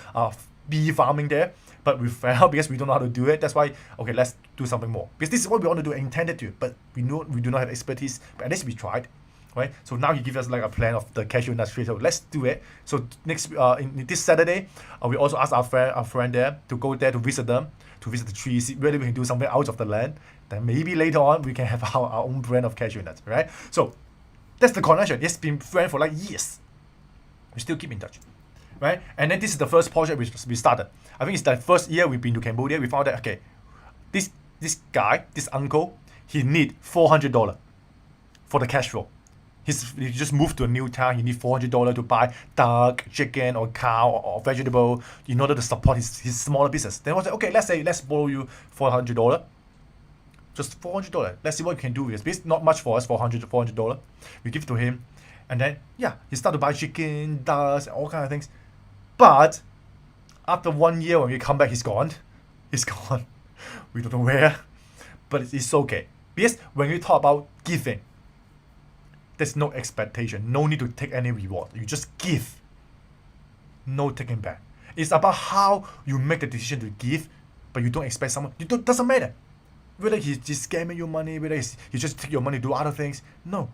bee farming there, but we fail because we don't know how to do it. That's why, okay, let's do something more, because this is what we want to do, intended to, but we do not have expertise, but at least we tried, right? So now he gives us like a plan of the cashew nut tree, so let's do it. So next in this Saturday, we also asked our friend there to go there to visit them, to visit the trees, see whether we can do something out of the land. Then maybe later on we can have our own brand of cashew nuts, right? So that's the connection. It's been friends for like years. We still keep in touch, right? And then this is the first project we started. I think it's the first year we've been to Cambodia. We found that, okay, this guy, this uncle, he need $400 for the cash flow. He just moved to a new town. He need $400 to buy duck, chicken, or cow, or vegetable in order to support his smaller business. Then I was like, okay, let's borrow you $400. Just $400. Let's see what we can do with this. It's not much for us, $400. We give it to him. And then, yeah, he started to buy chicken, ducks, and all kind of things. But after 1 year, when we come back, he's gone. He's gone. We don't know where. But it's okay. Because when we talk about giving, there's no expectation. No need to take any reward. You just give. No taking back. It's about how you make the decision to give, but you don't expect someone. Doesn't matter. Whether he's just scamming you money, whether he just take your money to do other things. No.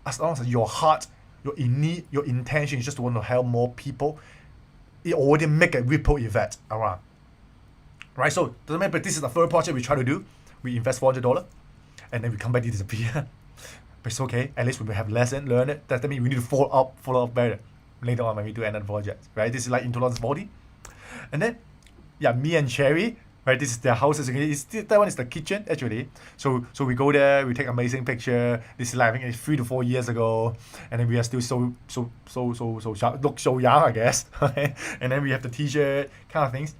As long as your heart, your intention is just to want to help more people, it already make a ripple effect around. Right? So doesn't matter, but this is the first project we try to do. We invest $400 and then we come back to disappear. But it's okay. At least we will have lesson, learn it. That means we need to follow up better later on when we do another project. Right? This is like in 2040. And then, yeah, me and Cherry, right? This is their houses. That one is the kitchen actually. So we go there, we take amazing picture. This is like I think it's 3 to 4 years ago, and then we are still so look so young, I guess. And then we have the T-shirt kind of things.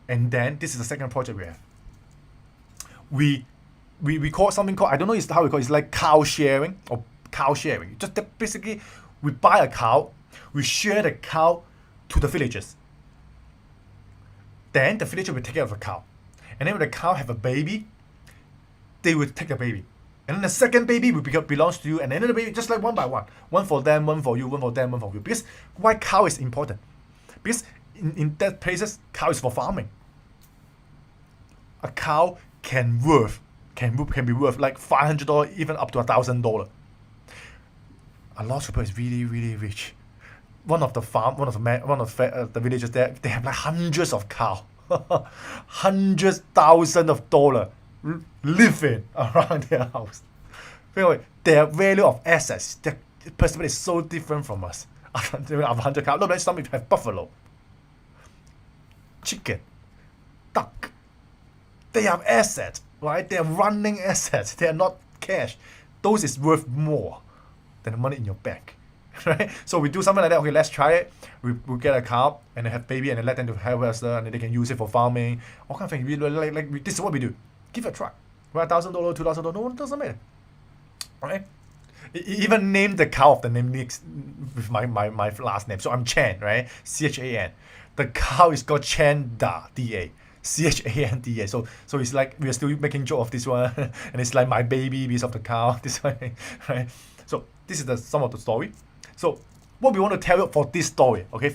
And then this is the second project we have. We call something called, I don't know how we call it. It's like cow sharing or cow sharing. Just basically we buy a cow, we share the cow to the villagers. Then the villager will take care of the cow. And then when the cow have a baby, they will take the baby. And then the second baby will belongs to you. And then the baby, just like one by one. One for them, one for you, one for them, one for you. Because why cow is important? Because in that places, cow is for farming. A cow can be worth like $500, even up to $1,000. A lot of people is really, really rich. One of the villagers there, they have like hundreds of cows, hundreds thousands of dollars living around their house. Anyway, their value of assets, their perspective is so different from us. I have 100 cows. No, but some people have buffalo, chicken, duck. They have assets, right? They are running assets. They are not cash. Those is worth more than the money in your bank. Right? So we do something like that. Okay, let's try it. We'll get a cow and they have baby and then let them to harvest and then they can use it for farming. All kind of things. This is what we do. Give it a try. Right? $1,000, $2,000, no, it doesn't matter. Right? Even name the cow of the name with my last name. So I'm Chan, right? CHAN. The cow is called Chanda, DA. CHANDA. So it's like we are still making joke of this one, and it's like my baby because of the cow. This one, right? So this is some of the story. So what we want to tell you for this story, okay,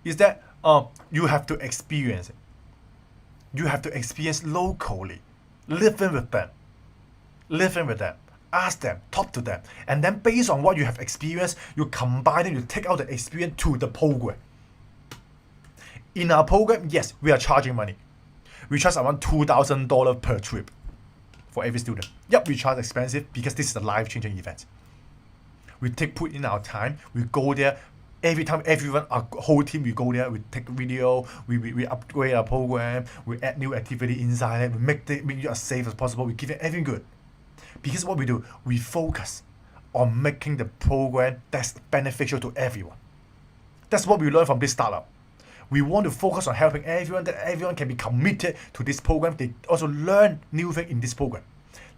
is that you have to experience it. You have to experience locally, living with them, ask them, talk to them, and then based on what you have experienced, you combine it, you take out the experience to the program. In our program, yes, we are charging money. We charge around $2,000 per trip for every student. Yep, we charge expensive because this is a life-changing event. We put in our time, we go there. Every time everyone, our whole team, we go there, we take video, we upgrade our program, we add new activity inside it, we make it as safe as possible, we give it everything good. Because what we do, we focus on making the program that's beneficial to everyone. That's what we learned from this startup. We want to focus on helping everyone, that everyone can be committed to this program. They also learn new things in this program.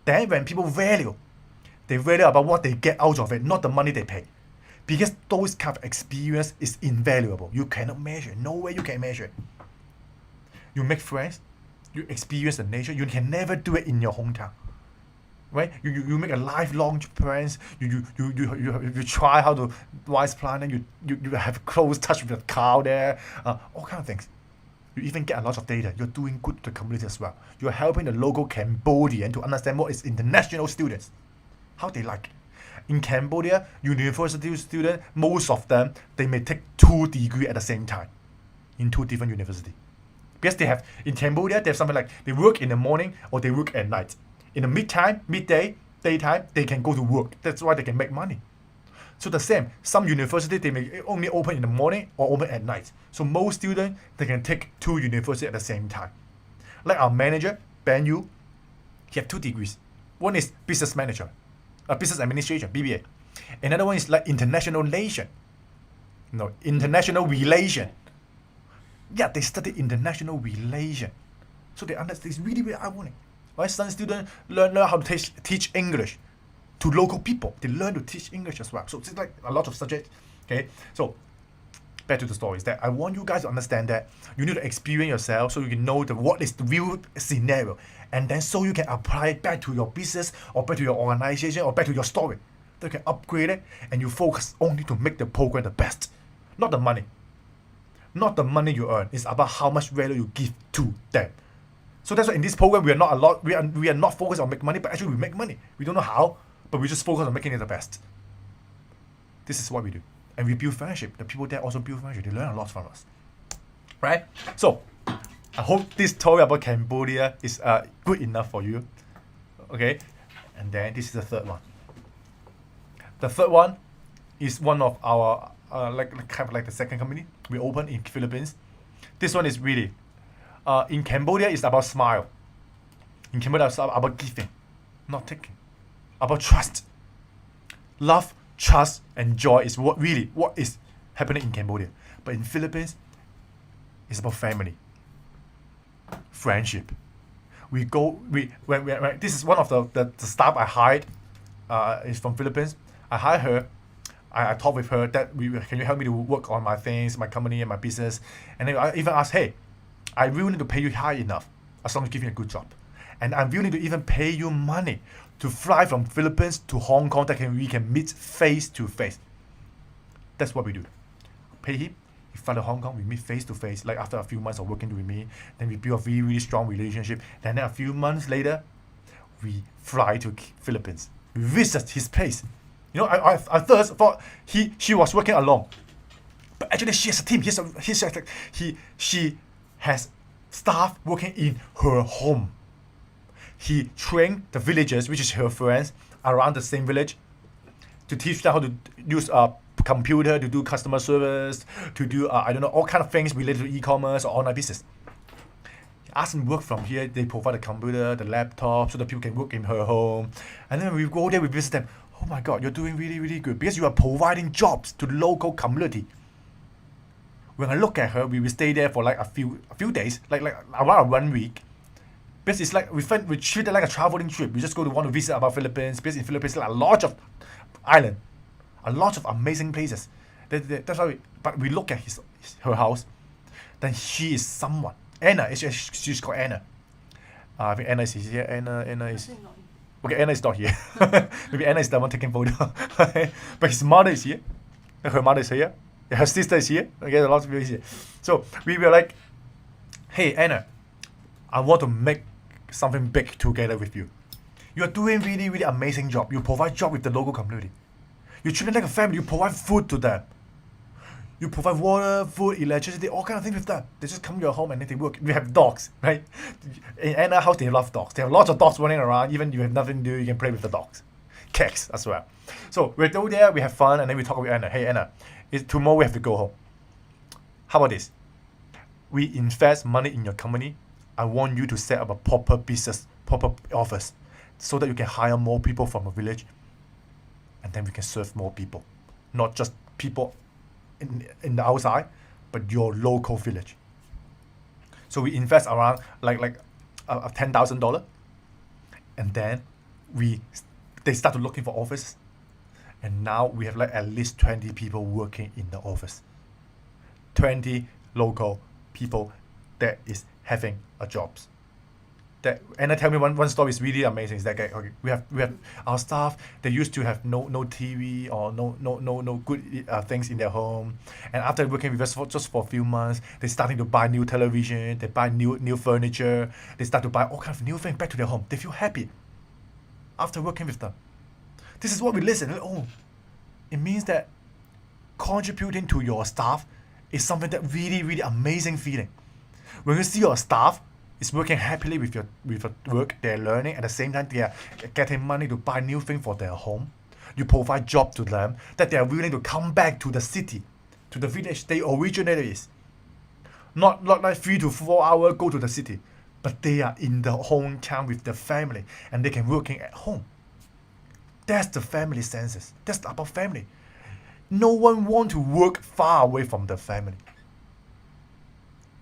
Then when people they value about what they get out of it, not the money they pay. Because those kind of experience is invaluable. You cannot measure. No way you can measure it. You make friends. You experience the nature. You can never do it in your hometown. Right? You make a lifelong friends. You try how to wise planning. You have close touch with the cow there. All kind of things. You even get a lot of data. You're doing good to the community as well. You're helping the local Cambodian to understand what is international students. How they like it. In Cambodia, university students, most of them, they may take 2 degrees at the same time in 2 different universities. Because in Cambodia, they have something like they work in the morning or they work at night. In the midday, daytime, they can go to work. That's why they can make money. So the same, some university, they may only open in the morning or open at night. So most students, they can take 2 universities at the same time. Like our manager, Ben Yu, he have 2 degrees. One is business manager. Business administration, BBA. Another one is like international relation. International relation. Yeah, they study international relation. So they understand, it's really, really ironic. Right? Some students learn how to teach English to local people. They learn to teach English as well. So it's like a lot of subjects. Okay, so back to the story is that I want you guys to understand that you need to experience yourself so you can know what is the real scenario. And then so you can apply it back to your business or back to your organization or back to your story. So you can upgrade it and you focus only to make the program the best. Not the money. Not the money you earn. It's about how much value you give to them. So that's why in this program we are not focused on making money, but actually we make money. We don't know how, but we just focus on making it the best. This is what we do. And we build friendship. The people there also build friendship. They learn a lot from us. Right? So I hope this story about Cambodia is good enough for you. Okay? And then this is the third one. The third one is one of our kind of like the second company we opened in Philippines. This one is really in Cambodia it's about smile. In Cambodia it's about giving, not taking. About trust. Love, trust, and joy is what is happening in Cambodia. But in Philippines, it's about family. Friendship. This is one of the staff I hired is from Philippines. I hired her. I talked with her that can you help me to work on my things, my company and my business. And then I even asked, hey, I'm willing to pay you high enough as long as you give me a good job. And I'm willing to even pay you money to fly from Philippines to Hong Kong that we can meet face to face. That's what we do. Pay him. We fly to Hong Kong, we meet face to face, like after a few months of working with me. Then we build a really, really strong relationship. Then a few months later, we fly to Philippines. We visit his place. I first thought she was working alone. But actually she has a team. She has staff working in her home. He trained the villagers, which is her friends, around the same village to teach them how to use a computer, to do customer service, to do all kind of things related to e-commerce or online business. Ask them work from here. They provide the computer, the laptop, so that people can work in her home. And then when we go there, we visit them. Oh my God, you're doing really, really good because you are providing jobs to the local community. When I look at her, we will stay there for like a few days, like around 1 week. Because it's like we treat it like a traveling trip. We just want to visit about Philippines. Because in Philippines, like a lot of island, a lot of amazing places. That's why. But we look at her house. Then she is someone. Anna, she's called Anna. I think Anna is here. Anna is. Okay, Anna is not here. Maybe Anna is the one taking photo. But his mother is here. Her mother is here. Her sister is here. Okay, a lot of people is here. So we were like, hey Anna, I want to make something big together with you. You are doing really, really amazing job. You provide job with the local community. You treat them like a family. You provide food to them. You provide water, food, electricity, all kind of things with them. They just come to your home and then they work. We have dogs, right? In Anna's house, they love dogs. They have lots of dogs running around. Even if you have nothing to do, you can play with the dogs. Cats as well. So we go there, we have fun, and then we talk with Anna. Hey, Anna, tomorrow we have to go home. How about this? We invest money in your company. I want you to set up a proper business, proper office, so that you can hire more people from a village, and then we can serve more people, not just people in the outside, but your local village. So we invest around like $10,000, and then they start to looking for office, and now we have like at least 20 people working in the office. 20 local people that is having a jobs. That Anna tell me one story is really amazing. Is that okay, we have our staff. They used to have no TV or no good things in their home, and after working with us just for a few months, they starting to buy new television. They buy new furniture. They start to buy all kinds of new things back to their home. They feel happy after working with them. This is what we listen. Oh, it means that contributing to your staff is something that really amazing feeling. When you see your staff is working happily with your work, they're learning, at the same time they are getting money to buy new things for their home. You provide job to them, that they are willing to come back to the city, to the village they originated is. Not like 3 to 4 hours go to the city, but they are in the hometown with their family and they can working at home. That's the family senses. That's about family. No one want to work far away from the family,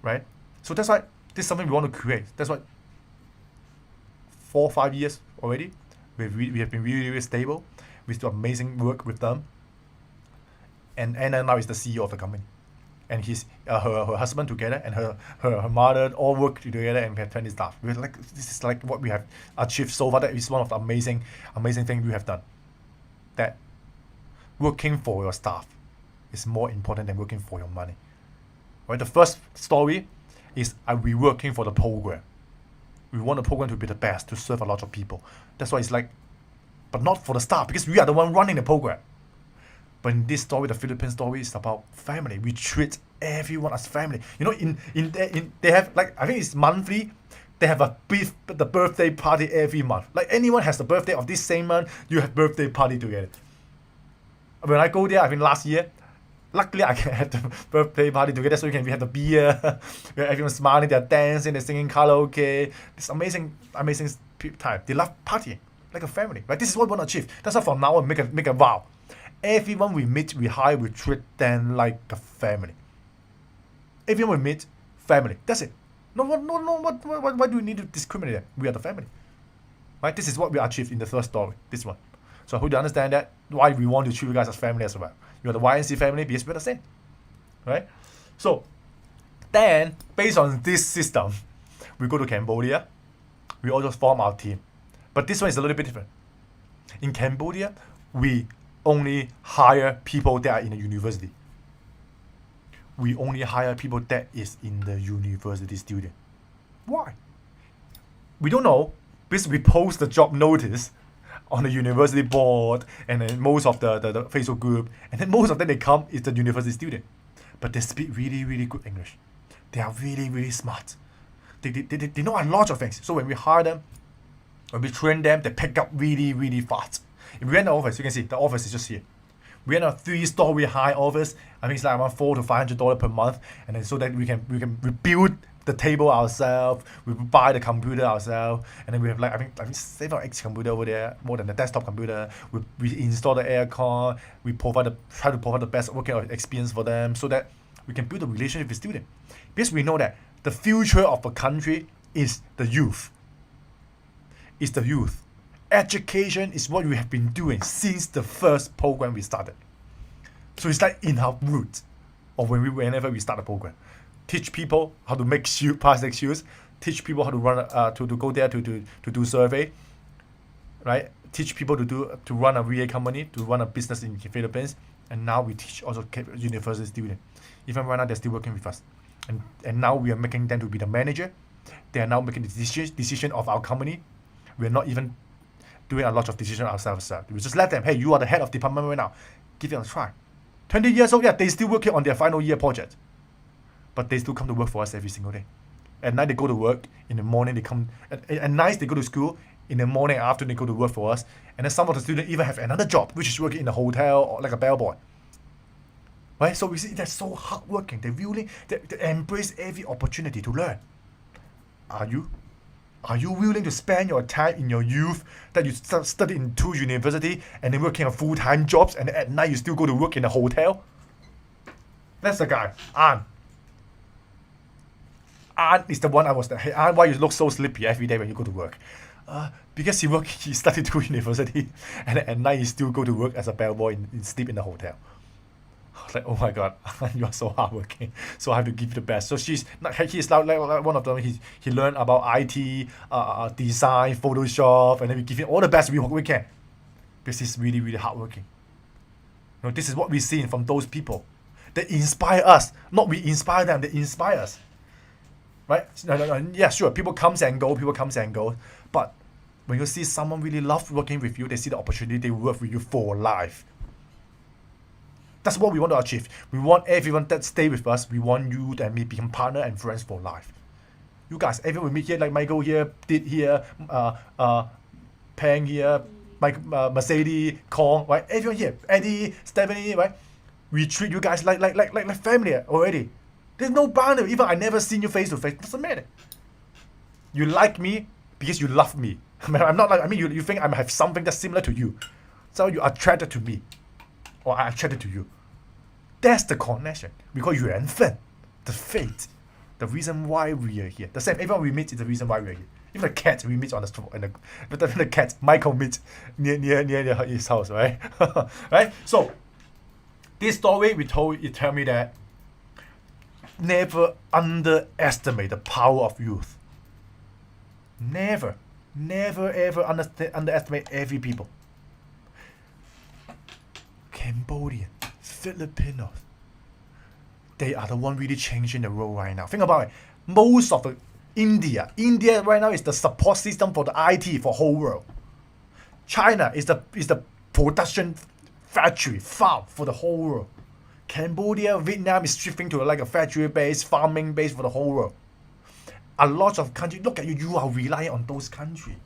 right? So that's why this is something we want to create. That's why 4 or 5 years already, we have been really stable. We do amazing work with them. And Anna now is the CEO of the company. And her husband together and her mother all work together, and we have 20 staff. We're like, this is like what we have achieved so far. That is one of the amazing things we have done. That working for your staff is more important than working for your money. Right? The first story is we working for the program. We want the program to be the best, to serve a lot of people. That's why it's like, but not for the staff, because we are the one running the program. But in this story, the Philippine story is about family. We treat everyone as family. You know, they have like, I think it's monthly. They have the birthday party every month. Like anyone has the birthday of this same month, you have birthday party together. When I go there, I think last year, luckily I can have the birthday party together, so we have the beer, where everyone's smiling, they're dancing, they're singing karaoke. It's amazing time. They love partying like a family. Right? This is what we want to achieve. That's why from now on make a vow. Everyone we meet, we hire, we treat them like a family. Everyone we meet, family. That's it. No. Why do we need to discriminate them? We are the family. Right? This is what we achieved in the first story. This one. So I hope you understand that, why we want to treat you guys as family as well. You're the YNC family because we're the same. Right? So then, based on this system, we go to Cambodia. We also form our team. But this one is a little bit different. In Cambodia, we only hire people that are in the university. We only hire people that is in the university student. Why? We don't know, because we post the job notice on the university board and then most of the Facebook group, and then most of them they come is the university student. But they speak really good English. They are really smart. They know a lot of things. So when we hire them, when we train them, they pick up really fast. If we enter the office, you can see the office is just here. We enter a 3-story high office. I think it's like around $400 to $500 per month, and then so that we can build the table ourselves, we buy the computer ourselves, and then we have like I think 7 or 8 computer over there, more than the desktop computer. We install the aircon. We try to provide the best working experience for them, so that we can build a relationship with students. Because we know that the future of a country is the youth. It's the youth. Education is what we have been doing since the first program we started. So it's like in our roots, or whenever we start a program. Teach people how to make plastic shoes. Teach people how to run to go there to do survey, right? Teach people to run a VA company, to run a business in the Philippines, and now we teach also university students. Even right now they're still working with us, and now we are making them to be the manager. They are now making the decision of our company. We are not even doing a lot of decision ourselves. We just let them, hey, you are the head of department right now. Give it a try. 20 years old, yeah, they still working on their final year project. But they still come to work for us every single day. At night, they go to work. In the morning, they come. At night, they go to school. In the morning, after they go to work for us. And then some of the students even have another job, which is working in a hotel or like a bellboy. Right? So we see they're so hardworking. They embrace every opportunity to learn. Are you? Are you willing to spend your time in your youth that you study in 2 university and then working on full-time jobs and at night you still go to work in a hotel? That's the guy. An is the one I was there. Hey, An, why you look so sleepy every day when you go to work? Because he studied 2 university and at night he still go to work as a bellboy and sleep in the hotel. Like, oh my god, you are so hardworking. So I have to give you the best. So he's like one of them. He learned about IT, design, Photoshop, and then we give him all the best we can. Because he's really, really hardworking. You know, this is what we're seeing from those people. They inspire us. Not we inspire them, they inspire us. Right? Yeah, sure, people comes and go. But when you see someone really love working with you, they see the opportunity, they work with you for life. That's what we want to achieve. We want everyone that stay with us. We want you and me become partner and friends for life. You guys, everyone we meet here, like Michael here, Did here, Peng here, Mercedes, Kong, right? Everyone here, Eddie, Stephanie, right? We treat you guys like family already. There's no boundary. Even I never seen you face to face. Doesn't matter. You like me because you love me. I'm not like, you think I have something that's similar to you. So you're attracted to me. Or I'm attracted to you. That's the connection. We call YNC, the fate, the reason why we are here. The same, everyone we meet is the reason why we are here. Even the cat we meet on the street, but the cat Michael meets near his house, right? Right. So this story we told it tell me that never underestimate the power of youth. Never ever underestimate every people. Cambodian, Filipinos, they are the one really changing the world right now. Think about it. Most of the India right now is the support system for the IT for whole world. China is the production factory farm for the whole world. Cambodia, Vietnam is shifting to like a factory base, farming base for the whole world. A lot of countries, look at you, you are relying on those countries.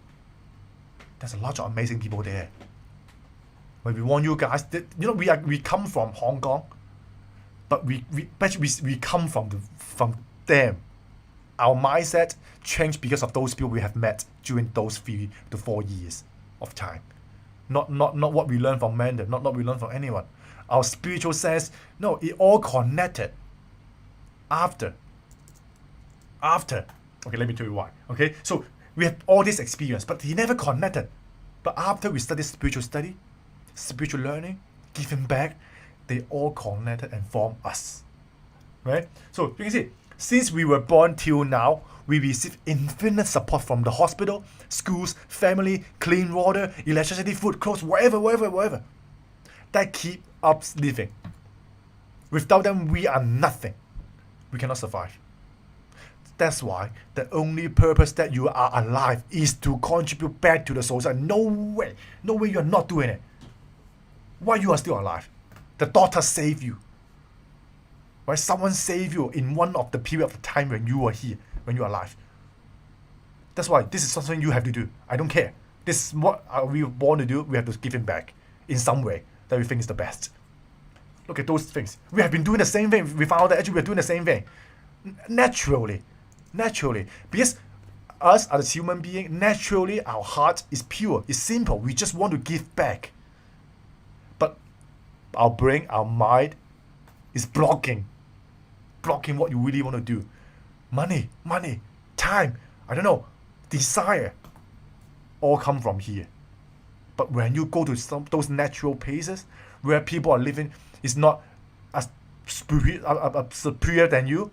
There's a lot of amazing people there. When we want you guys, we come from Hong Kong, but we come from them. Our mindset changed because of those people we have met during those 3 to 4 years of time. Not what we learned from Mandarin, not what we learned from anyone. Our spiritual sense, no, it all connected. After. Okay, let me tell you why. Okay, so we have all this experience, but he never connected. But after we studied spiritual learning, giving back, they all connected and form us. Right? So you can see, since we were born till now, we receive infinite support from the hospital, schools, family, clean water, electricity, food, clothes, whatever. That keep us living. Without them, we are nothing. We cannot survive. That's why the only purpose that you are alive is to contribute back to the society. No way you are not doing it. Why you are still alive? The doctor saved you. Right? Someone saved you in one of the period of time when you were here, when you are alive. That's why this is something you have to do. I don't care. This is what we were born to do. We have to give him back in some way that we think is the best. Look at those things. We have been doing the same thing. We found that actually we're doing the same thing. Naturally. Because us as human beings, naturally our heart is pure, it's simple. We just want to give back. But our brain, our mind is blocking what you really want to do. Money, time, I don't know, desire, all come from here. But when you go to those natural places where people are living, is not as superior than you.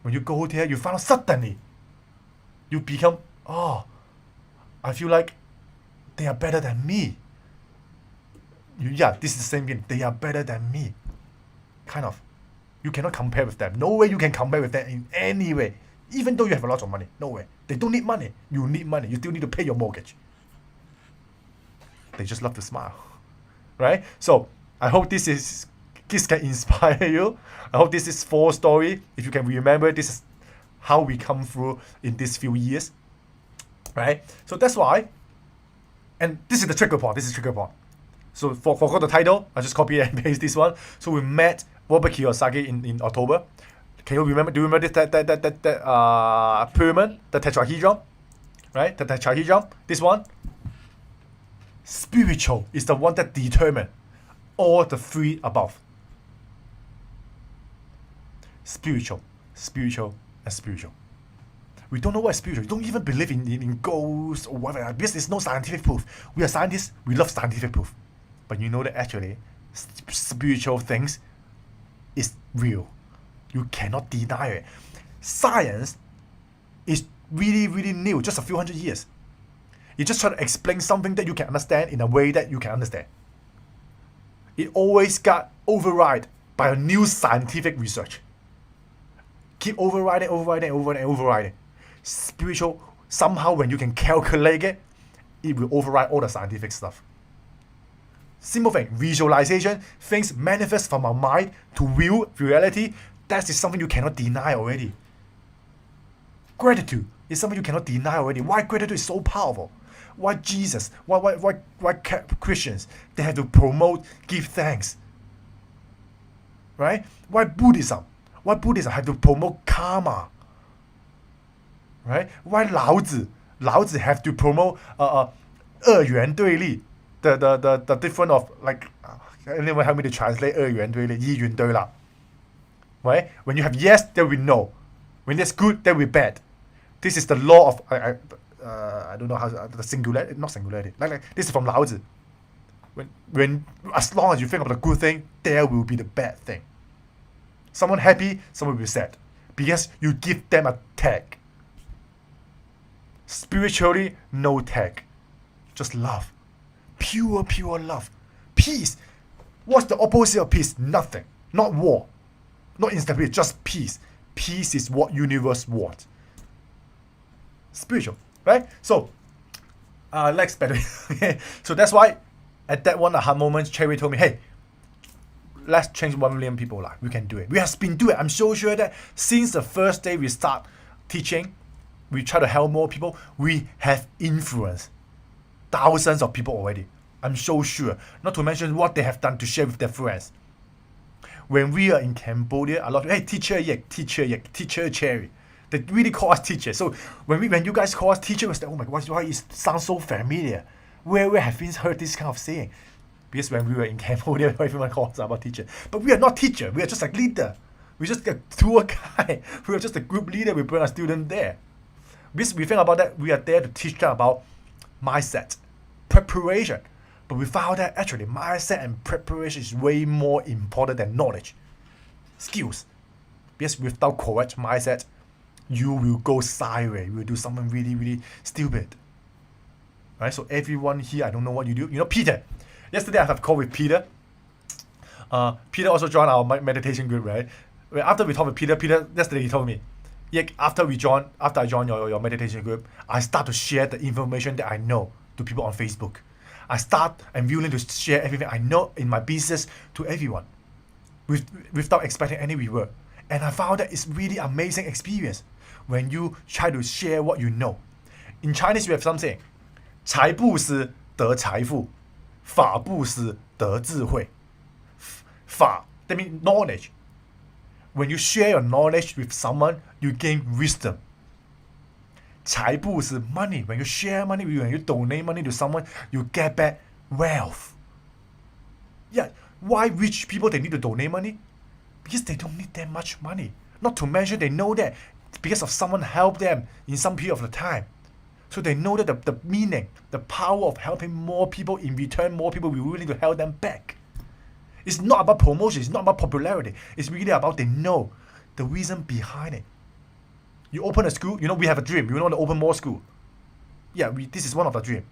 When you go there, you find out suddenly you become, I feel like they are better than me. This is the same thing. They are better than me. Kind of. You cannot compare with them. No way you can compare with them in any way. Even though you have a lot of money. No way. They don't need money. You need money. You still need to pay your mortgage. They just love to smile, right? So I hope this can inspire you. I hope this is full story. If you can remember, this is how we come through in these few years, right? So that's why, and this is the trigger point. So for the title, I just copy and paste this one. So we met Robert Kiyosaki in October. Can you remember? Do you remember that pyramid, the tetrahedron, right? The tetrahedron. This one. Spiritual is the one that determines all the three above. Spiritual, and spiritual. We don't know what is spiritual. We don't even believe in ghosts or whatever, because there's no scientific proof. We are scientists. We love scientific proof. But you know that actually spiritual things is real. You cannot deny it. Science is really, really new, just a few hundred years. You just try to explain something that you can understand in a way that you can understand. It always got override by a new scientific research. Keep overriding. Spiritual, somehow when you can calculate it, it will override all the scientific stuff. Simple thing, visualization, things manifest from our mind to real reality. That is something you cannot deny already. Gratitude is something you cannot deny already. Why gratitude is so powerful? Why Jesus? Why Christians? They have to promote, give thanks. Right? Why Buddhism? Why Buddhism have to promote karma? Right? Why Lao Tzu have to promote 二元对立? The difference of like anyone help me to translate 二元对立, 一元对立. Right? When you have yes, there will be no. When there's good, there will be bad. This is the law of I don't know how the singularity, not singularity. Like this is from Lao Tzu. When as long as you think of the good thing, there will be the bad thing. Someone happy, someone will be sad, because you give them a tag. Spiritually, no tag, just love, pure love, peace. What's the opposite of peace? Nothing. Not war, not instability, just peace. Peace is what universe wants. Spiritual, right? So, let's better. So that's why, at that one aha moment, Cherry told me, "Hey, let's change 1 million people life. We can do it. We have been doing it. I'm so sure that since the first day we start teaching, we try to help more people. We have influenced thousands of people already. I'm so sure. Not to mention what they have done to share with their friends. When we are in Cambodia, a lot of, hey, teacher Yik, teacher Cherry. They really call us teachers. So when you guys call us teacher, it's like, oh my God, why it sounds so familiar? Where have we heard this kind of saying? Because when we were in Cambodia, everyone calls us about teacher. But we are not teacher. We are just like leader. We just a tour guide. We are just a group leader. We bring a student there. Because we think about that, we are there to teach them about mindset, preparation. But we found that actually mindset and preparation is way more important than knowledge, skills. Because without correct mindset, you will go sideways. You will do something really, really stupid. Right? So everyone here, I don't know what you do. You know, Peter. Yesterday I have a call with Peter. Peter also joined our meditation group, right? After we talked with Peter yesterday he told me, Yik, after I joined your meditation group, I start to share the information that I know to people on Facebook. I'm willing to share everything I know in my business to everyone, without expecting any reward. And I found that it's really amazing experience when you try to share what you know. In Chinese we have some saying, 财布施得财富，法布施得智慧。法 that means knowledge. When you share your knowledge with someone, you gain wisdom. 财布施 money. When you share money, when you donate money to someone, you get back wealth. Yeah, why rich people they need to donate money? Because they don't need that much money. Not to mention they know that because of someone helped them in some period of the time. So they know that the meaning, the power of helping more people, in return more people will willing to help them back. It's not about promotion, it's not about popularity. It's really about they know the reason behind it. You open a school, you know we have a dream. We want to open more school. Yeah, this is one of the dream.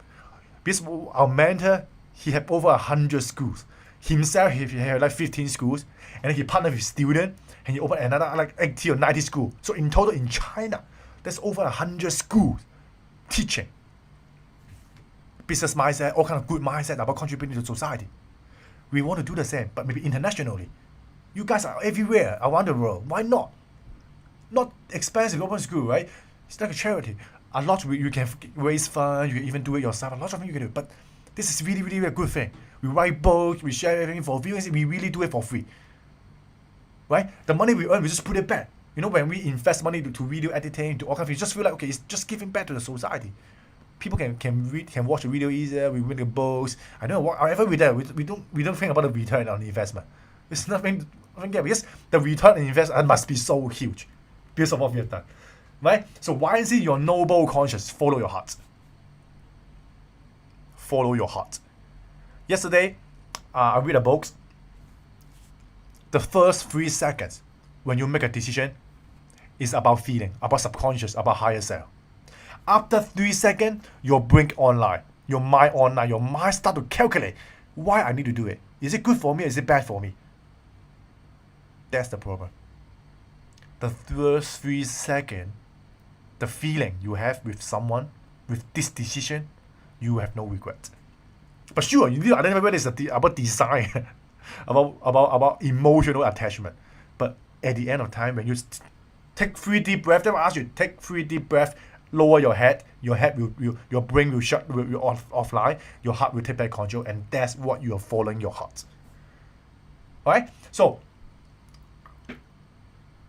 Because our mentor, he had over 100 schools. Himself, he had like 15 schools. And then he partnered with students and he opened another like 80 or 90 schools. So in total in China, there's over 100 schools teaching. business mindset, all kind of good mindset about contributing to society. We want to do the same, but maybe internationally. You guys are everywhere around the world. Why not? Not expensive, open school, right? It's like a charity. A lot you can raise funds, you can even do it yourself. A lot of things you can do. But this is really, really a good thing. We write books, we share everything for viewers, we really do it for free. Right? The money we earn, we just put it back. You know, when we invest money to video editing, to all kinds of things, just feel like, okay, it's just giving back to the society. People can read, can watch the video easier, we read the books. I don't know, whatever we do, we don't think about the return on the investment. It's nothing because the return on investment must be so huge because of what we have done. Right? So YNC, your noble conscience, follow your heart. Follow your heart. Yesterday, I read a book. The first 3 seconds when you make a decision is about feeling, about subconscious, about higher self. After 3 seconds, your brain online, your mind start to calculate why I need to do it. Is it good for me or is it bad for me? That's the problem. The first 3 seconds, the feeling you have with someone, with this decision, you have no regret. But sure, you need to identify whether it's about design, about emotional attachment. But at the end of time, when you take 3 deep breaths, they will ask you, take 3 deep breaths, lower your head will your brain will shut will offline, your heart will take back control, and that's what you are following your heart. Alright? So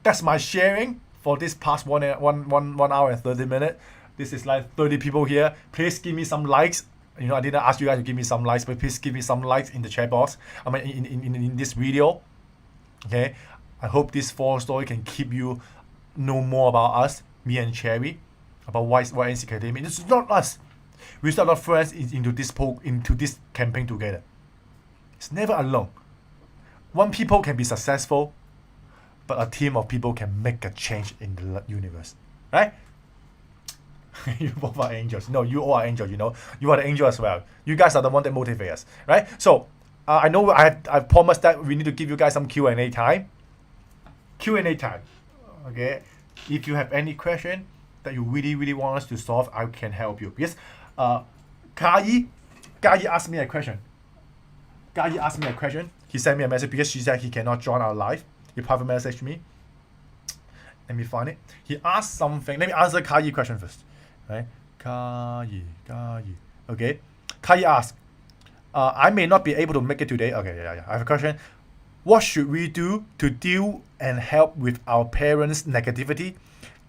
that's my sharing for this past 1 hour and 30 minutes. This is like 30 people here. Please give me some likes. You know, I didn't ask you guys to give me some likes, but please give me some likes in the chat box. I mean, in this video. Okay, I hope this 4 story can keep you know more about us, me and Cherry, about YNC Academy. It's not us. We start our friends into this campaign together. It's never alone. One people can be successful, but a team of people can make a change in the universe, right? You both are angels. No, you all are angels. You know, you are the angel as well. You guys are the one that motivate us, right? So I know I've promised that we need to give you guys some Q&A time. Q&A time. Okay, if you have any question that you really want us to solve, I can help you. Yes, Kai asked me a question. He sent me a message because she said he cannot join our live. He private messaged me. Let me find it. He asked something. Let me answer Kai's question first. Right? Kai. Okay. Kai asked, I may not be able to make it today. Okay, yeah. I have a question. What should we do to deal and help with our parents' negativity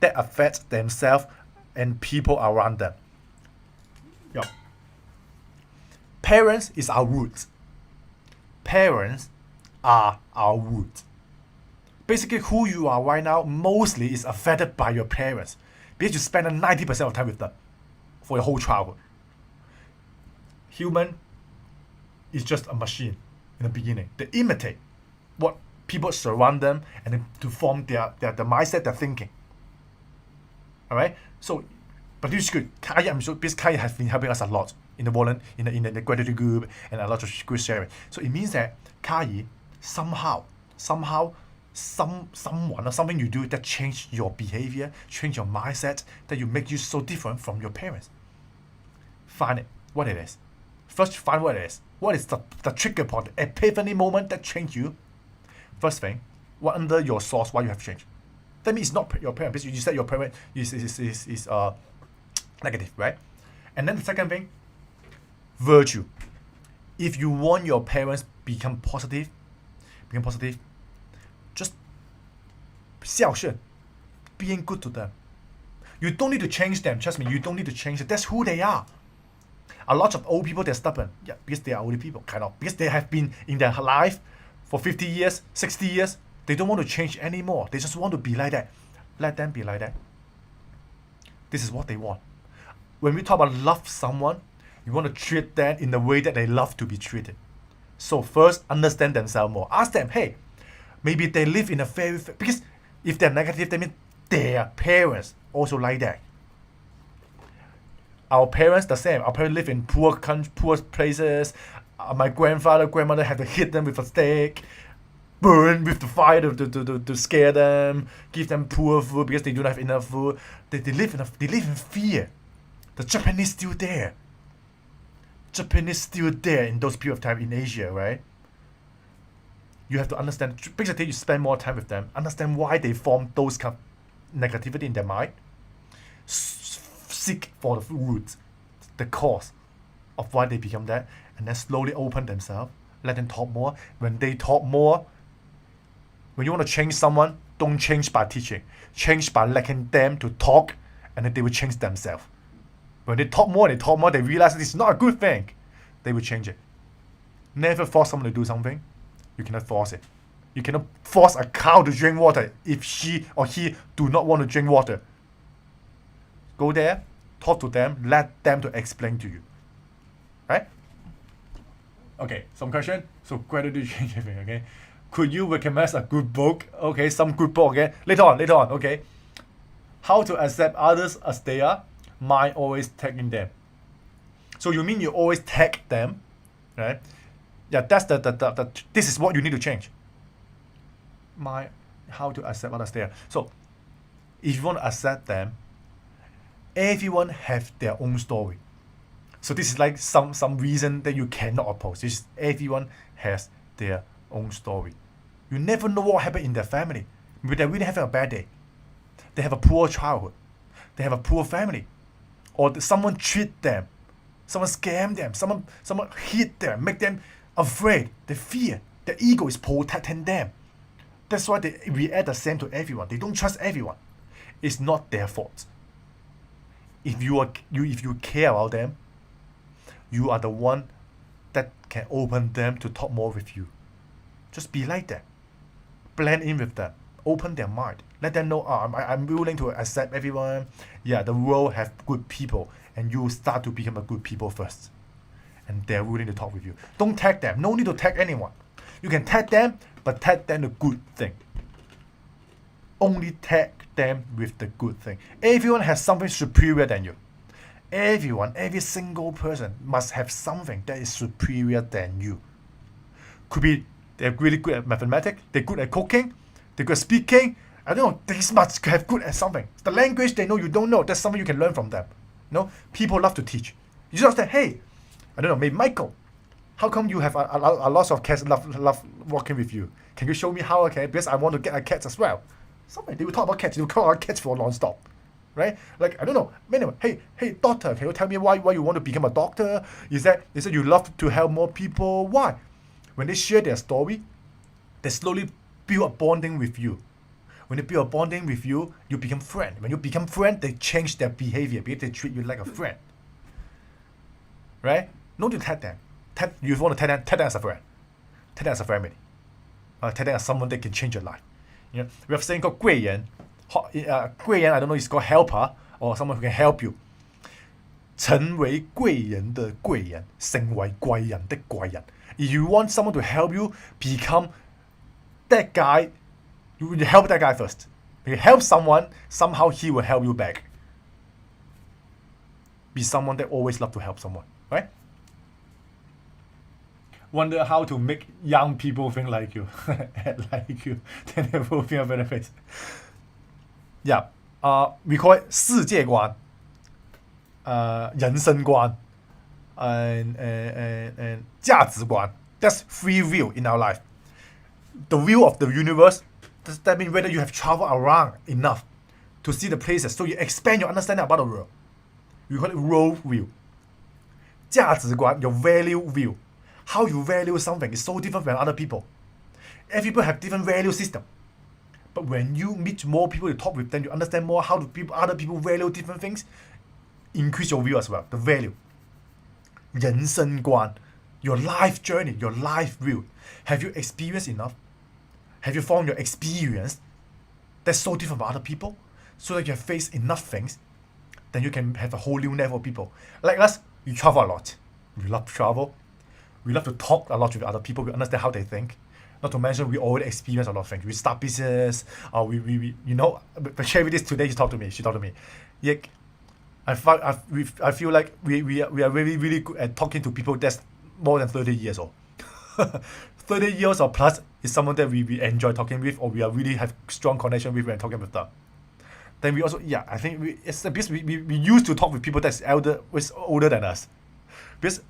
that affects themselves and people around them? Yo. Parents is our roots. Parents are our roots. Basically, who you are right now mostly is affected by your parents because you spend 90% of time with them for your whole childhood. Human is just a machine in the beginning. They imitate what people surround them and then to form their mindset, their thinking. Alright? So, but this is good. Kai, I'm sure because Kai has been helping us a lot in the gratitude group and a lot of good sharing. So it means that Kai somehow someone or something you do that change your behavior, change your mindset, that you make you so different from your parents. Find it, what it is. First, find what it is. What is the trigger point, the epiphany moment that changed you? First thing, what under your source, why you have changed? That means it's not your parent, because you said your parent is negative, right? And then the second thing, virtue. If you want your parents become positive, just 孝顺, being good to them. You don't need to change them. Trust me, you don't need to change them. That's who they are. A lot of old people, they're stubborn. Yeah, because they are old people, kind of. Because they have been in their life for 50 years, 60 years. They don't want to change anymore. They just want to be like that. Let them be like that. This is what they want. When we talk about love someone, you want to treat them in the way that they love to be treated. So first, understand themselves more. Ask them, hey, maybe they live in a because if they're negative, that means their parents also like that. Our parents the same. Our parents live in poor places. My grandmother had to hit them with a stick, burn with the fire to scare them, give them poor food because they don't have enough food. They live in fear. The Japanese still there. Japanese still there in those period of time in Asia, right? You have to understand. Basically, you spend more time with them, understand why they form those kind of negativity in their mind. Seek for the root, the cause of why they become that, and then slowly open themselves. Let them talk more. When they talk more, when you want to change someone, don't change by teaching. Change by letting them to talk, and then they will change themselves. When they talk more, they realize this is not a good thing. They will change it. Never force someone to do something. You cannot force it. You cannot force a cow to drink water if she or he do not want to drink water. Go there, talk to them, let them to explain to you. Right? Okay, some question. So gratitude change everything, okay? Could you recommend a good book? Okay, some good book, okay? Later on, okay? How to accept others as they are. Mind always tagging them. So you mean you always tag them, right? Yeah, that's the this is what you need to change. How to accept others there. So if you want to accept them, everyone have their own story. So this is like some reason that you cannot oppose. This everyone has their own story. You never know what happened in their family. Maybe they really having a bad day. They have a poor childhood. They have a poor family. Or someone cheat them. Someone scam them. Someone hit them, make them afraid. They fear. Their ego is protecting them. That's why they react the same to everyone. They don't trust everyone. It's not their fault. If you care about them, you are the one that can open them to talk more with you. Just be like that. Blend in with them. Open their mind. Let them know, I'm willing to accept everyone. Yeah, the world have good people, and you start to become a good people first. And they're willing to talk with you. Don't tag them. No need to tag anyone. You can tag them, but tag them the good thing. Only tag them with the good thing. Everyone has something superior than you. Everyone, every single person must have something that is superior than you. Could be they're really good at mathematics, they're good at cooking, they're good at speaking. I don't know, they must have good at something. The language they know you don't know, that's something you can learn from them. You know, people love to teach. You just say, hey, I don't know, maybe Michael, how come you have a lot of cats love working with you? Can you show me how? Okay, because I want to get a cat as well. Something they will talk about cats. They will talk about cats for non-stop. Right? Like, I don't know. Anyway, hey, doctor, can you tell me why you want to become a doctor? Is that you love to help more people? Why? When they share their story, they slowly build a bonding with you. When they build a bonding with you, you become friend. When you become friend, they change their behavior because they treat you like a friend. Right? No need to tag them. You want to tag them as a friend. Tag them as a family. Tag them as someone that can change your life. You know, we have saying called 贵人. 贵人 I don't know, it's called helper or someone who can help you. 成为贵人的贵人，成为贵人的贵人。If you want someone to help you become that guy, you help that guy first. If you help someone, somehow he will help you back. Be someone that always love to help someone, right? Wonder how to make young people think like you, like you, then they will feel benefits. Yeah, we call it 世界观, 人生观, and 价值观. That's free will in our life. The view of the universe, does that mean whether you have traveled around enough to see the places, so you expand your understanding about the world. We call it world view. 价值观, your value view. How you value something is so different from other people. Every people have different value system. But when you meet more people, you talk with them, you understand more how other people value different things, increase your view as well, the value. 人生观, your life journey, your life view. Have you experienced enough? Have you found your experience that's so different from other people? So that you have faced enough things, then you can have a whole new level of people. Like us, we travel a lot. We love to travel. We love to talk a lot with other people. We understand how they think. Not to mention, we already experience a lot of things. We start business. We you know. But share with this today. She talked to me. Yik, I feel like we are really really good at talking to people that's more than 30 years old. 30 years or plus is someone that we enjoy talking with, or we are really have strong connection with when talking with them. Then we also, I think it's because we used to talk with people that's older than us. Because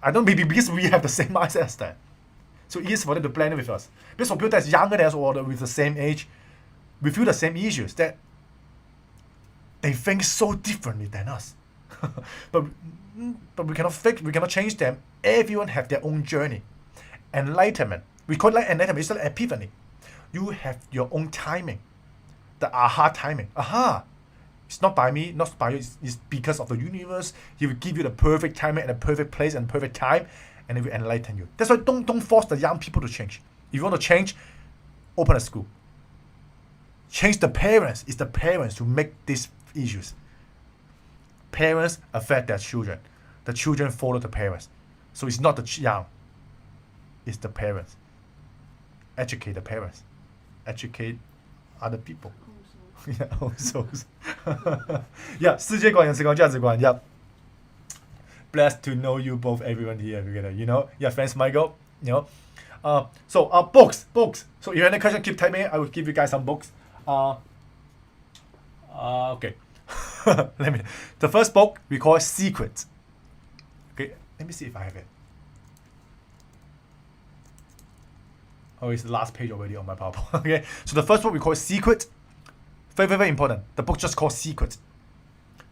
we have the same mindset as that. So easy for them to blend with us. Because for people that's younger than us or with the same age, we feel the same issues that they think so differently than us. but we cannot change them. Everyone have their own journey. Enlightenment. We call it enlightenment. It's like epiphany. You have your own timing. The aha timing. Aha. It's not by me, not by you. It's because of the universe. He will give you the perfect timing and the perfect place and perfect time, and it will enlighten you. That's why don't force the young people to change. If you want to change, open a school. Change the parents. It's the parents who make these issues. Parents affect their children. The children follow the parents. So it's not the young. It's the parents. Educate the parents. Educate other people. Yeah, also. Yeah, 世界观、价值观. Yeah. Blessed to know you both, everyone here together. You know, yeah, thanks, Michael. You know, books. So if you have any question, keep typing. I will give you guys some books. Okay. The first book we call Secret. Okay, let me see if I have it. Oh, it's the last page already on my PowerPoint. Okay, so the first book we call Secret. Very important. The book just called Secret.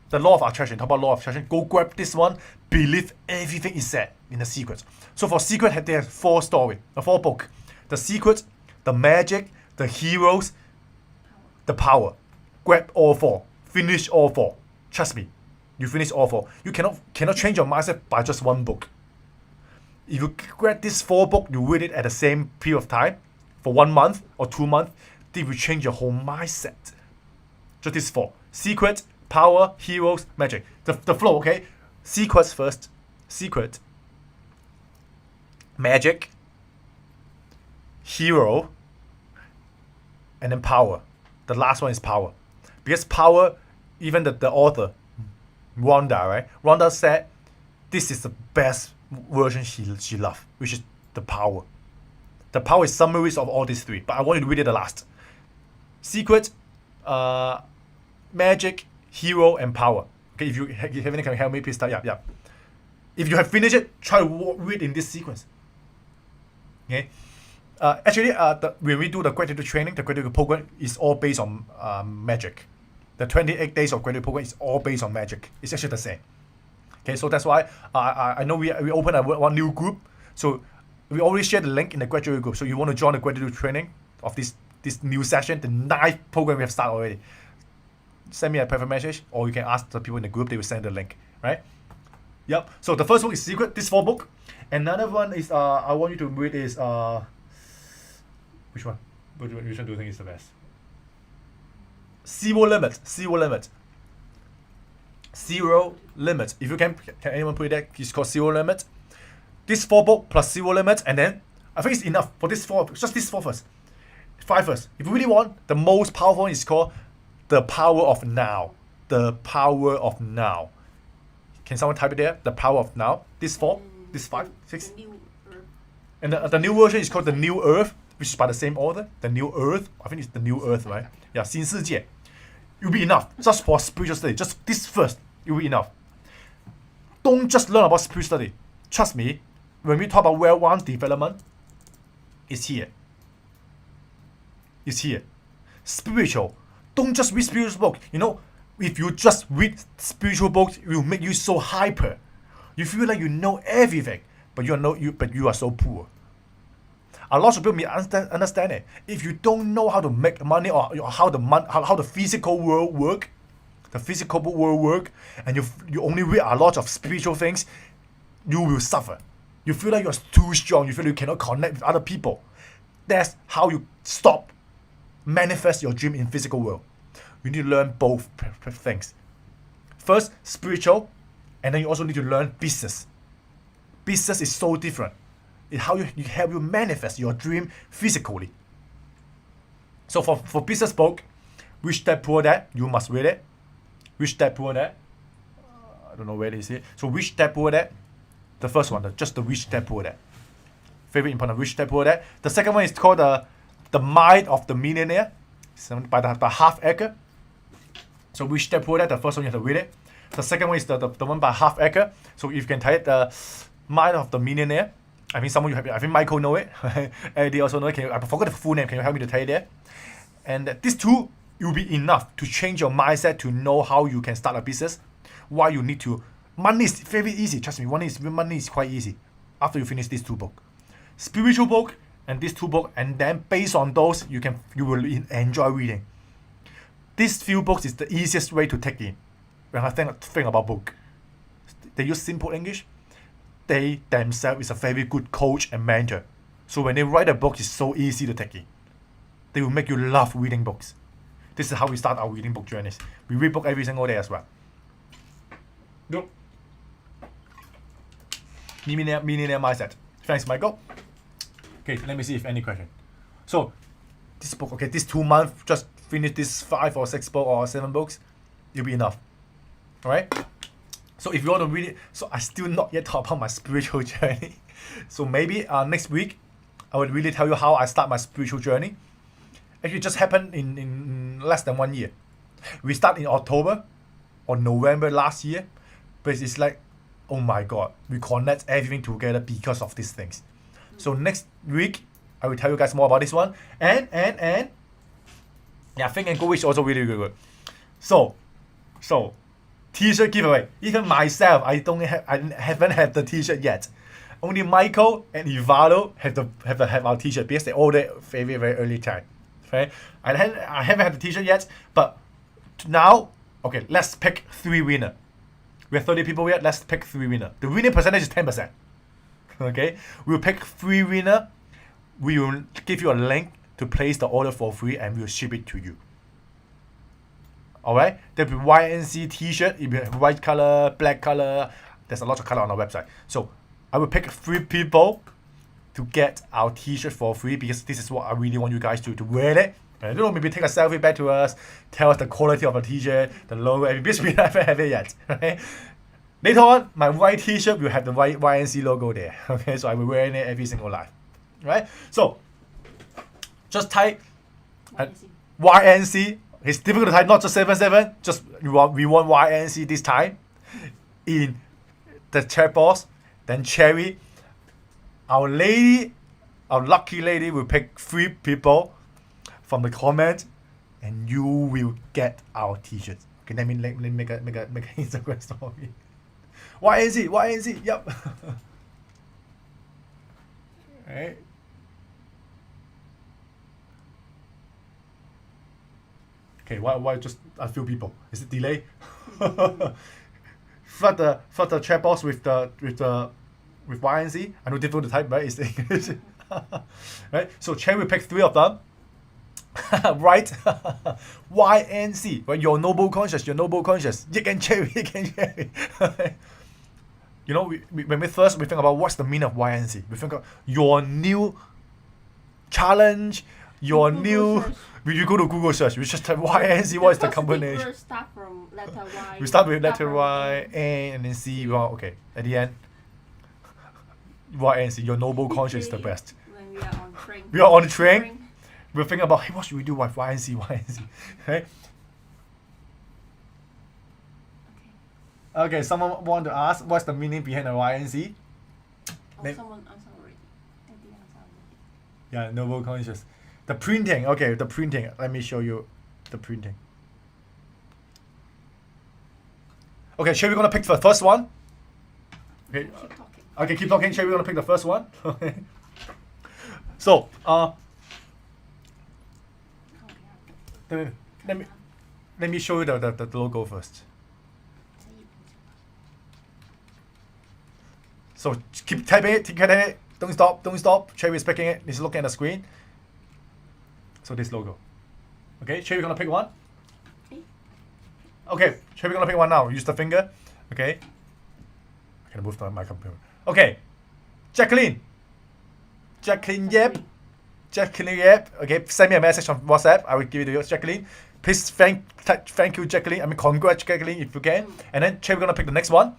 The law of attraction. Talk about law of attraction. Go grab this one. Believe everything is said in the Secret. So for Secret, there are 4 books. The Secret, the Magic, the Heroes, the Power. Grab all 4. Finish all 4. Trust me. You finish all 4. You cannot change your mindset by just one book. If you grab this 4 books, you read it at the same period of time, for 1 month or 2 months, they will change your whole mindset. Just these 4. Secret, Power, Heroes, Magic. The flow, okay? Secrets first. Secret. Magic. Hero. And then Power. The last one is Power. Because Power, even the author, Rhonda, right? Rhonda said, this is the best version she loved, which is the Power. The Power is summaries of all these 3, but I want you to read it the last. Secret, Magic, Hero, and Power. Okay, if you have any can help me, please start. Yeah. If you have finished it, try to read in this sequence. Okay. Actually, when we do the gratitude training, the gratitude program is all based on magic. The 28 days of gratitude program is all based on magic. It's actually the same. Okay, so that's why I know we open one new group. So we already share the link in the graduate group. So you want to join the gratitude training of this new session, the 9th program we have started already. Send me a private message, or you can ask the people in the group. They will send the link, right? Yep. So the first book is Secret. This 4 book. Another one is I want you to read is which one? Which one do you think is the best? Zero Limit. Zero Limit. If you can anyone put it there? It's called Zero Limit. This 4 book plus Zero Limit, and then I think it's enough for this 4. Just this 4 first. 5 first. If you really want, the most powerful one is called The Power of Now. The Power of Now. Can someone type it there? The Power of Now. This 4, this 5, 6. And the new version is called The New Earth, which is by the same author. The New Earth. I think it's The New Earth, right? Yeah, 新世界. You'll be enough. Just for spiritual study. Just this first. You'll be enough. Don't just learn about spiritual study. Trust me, when we talk about well-rounded development, it's here. It's here. Spiritual. Don't just read spiritual books. You know, if you just read spiritual books, it will make you so hyper. You feel like you know everything, but you are so poor. A lot of people may understand it. If you don't know how to make money or how the physical world work, and you only read a lot of spiritual things, you will suffer. You feel like you're too strong. You feel like you cannot connect with other people. That's how you manifest your dream in physical world. You need to learn both things. First, spiritual, and then you also need to learn business. Business is so different. It's how you help you manifest your dream physically. So for business book, Rich Dad Poor Dad, you must read it. Rich Dad Poor Dad. I don't know where it is here. So Rich Dad Poor Dad, the first one, just the Rich Dad Poor Dad. Very important, Rich Dad Poor Dad. The second one is called the Mind of the Millionaire, by Half Acre. So Rich Dad Poor Dad, the first one you have to read it. The second one is the one by Half Acre. So if you can type Mind of the Millionaire. I think someone you have. I think Michael know it. Eddie also know it. I forgot the full name. Can you help me to tell you there? And these two, it will be enough to change your mindset to know how you can start a business. Why you need to. Money is very easy. Trust me, money is quite easy. After you finish these two books, spiritual book and these two books, and then based on those, you will enjoy reading. These few books is the easiest way to take in. When I think about book, they use simple English. They themselves is a very good coach and mentor. So when they write a book, it's so easy to take in. They will make you love reading books. This is how we start our reading book journeys. We read book every single day as well. Yep. Millionaire mindset. Thanks, Michael. Okay, let me see if any question. So this book, okay, this 2 months, just finish this 5 or 6 books or 7 books, it'll be enough. Alright? So if you want to read it, so I still not yet talk about my spiritual journey. So maybe next week, I will really tell you how I start my spiritual journey. Actually, it just happened in less than 1 year. We start in October or November last year, but it's like, oh my God, we connect everything together because of these things. So next week, I will tell you guys more about this one. And yeah, Think and Go is also really, really good. So T-shirt giveaway. Even myself, I haven't had the T-shirt yet. Only Michael and Ivalo have our T-shirt because they ordered very, very early time. Okay, I haven't had the T-shirt yet, but now, okay, let's pick 3 winners. We have 30 people yet. Let's pick 3 winners. The winning percentage is 10%. Okay, we'll pick 3 winners. We will give you a link to place the order for free, and we'll ship it to you. Alright, there'll be YNC T-shirt. It'll be white color, black color. There's a lot of color on our website. So I will pick 3 people to get our T-shirt for free because this is what I really want you guys to wear it. And maybe take a selfie back to us, tell us the quality of the T-shirt, the logo, because we haven't have it yet. Okay? Later on, my white T-shirt will have the white YNC logo there. Okay, so I will wear it every single live. Right? So just type YNC. It's difficult to type, not just 77. Just we want YNC this time in the chat box. Then Cherry, our lucky lady, will pick 3 people from the comment, and you will get our T-shirts. Okay, let me make a Instagram story. YNC, yep. Alright. Okay, why just a few people? Is it delay? Flood the chat box with YNC. I know difficult to type, right? It's English. Right? So Cherry will pick 3 of them. Right? YNC. Right? Your noble conscious. Yik and Cherry. You know, when we think about what's the meaning of YNC, we think of your new challenge, your new. You go to Google search. We just type YNC. What is the combination? We start from letter Y. We start with letter Y, A, and then C. Well, okay. At the end, YNC. Your noble conscience is the best. When we are on train. We are on the train. We're thinking about, hey, what should we do with YNC? Okay. Okay. Someone want to ask what's the meaning behind the YNC? Someone answered already. I did answer already. Yeah, noble conscious. The printing. Okay, the printing. Let me show you the printing. Okay, Sherry, we're gonna pick the first one. Okay. Okay, keep talking. Sherry, we're gonna pick the first one. So, let me show you the logo first. So keep typing it. Don't stop. Cherry is picking it. He's looking at the screen. So this logo. Okay, Cherry gonna pick one. Okay, Cherry gonna pick one now. Use the finger. Okay. I can move my computer. Okay. Jacqueline Yep. Okay, send me a message on WhatsApp. I will give it to you, Jacqueline. Please thank you, Jacqueline. I mean, congrats, Jacqueline, if you can. And then Cherry gonna pick the next one.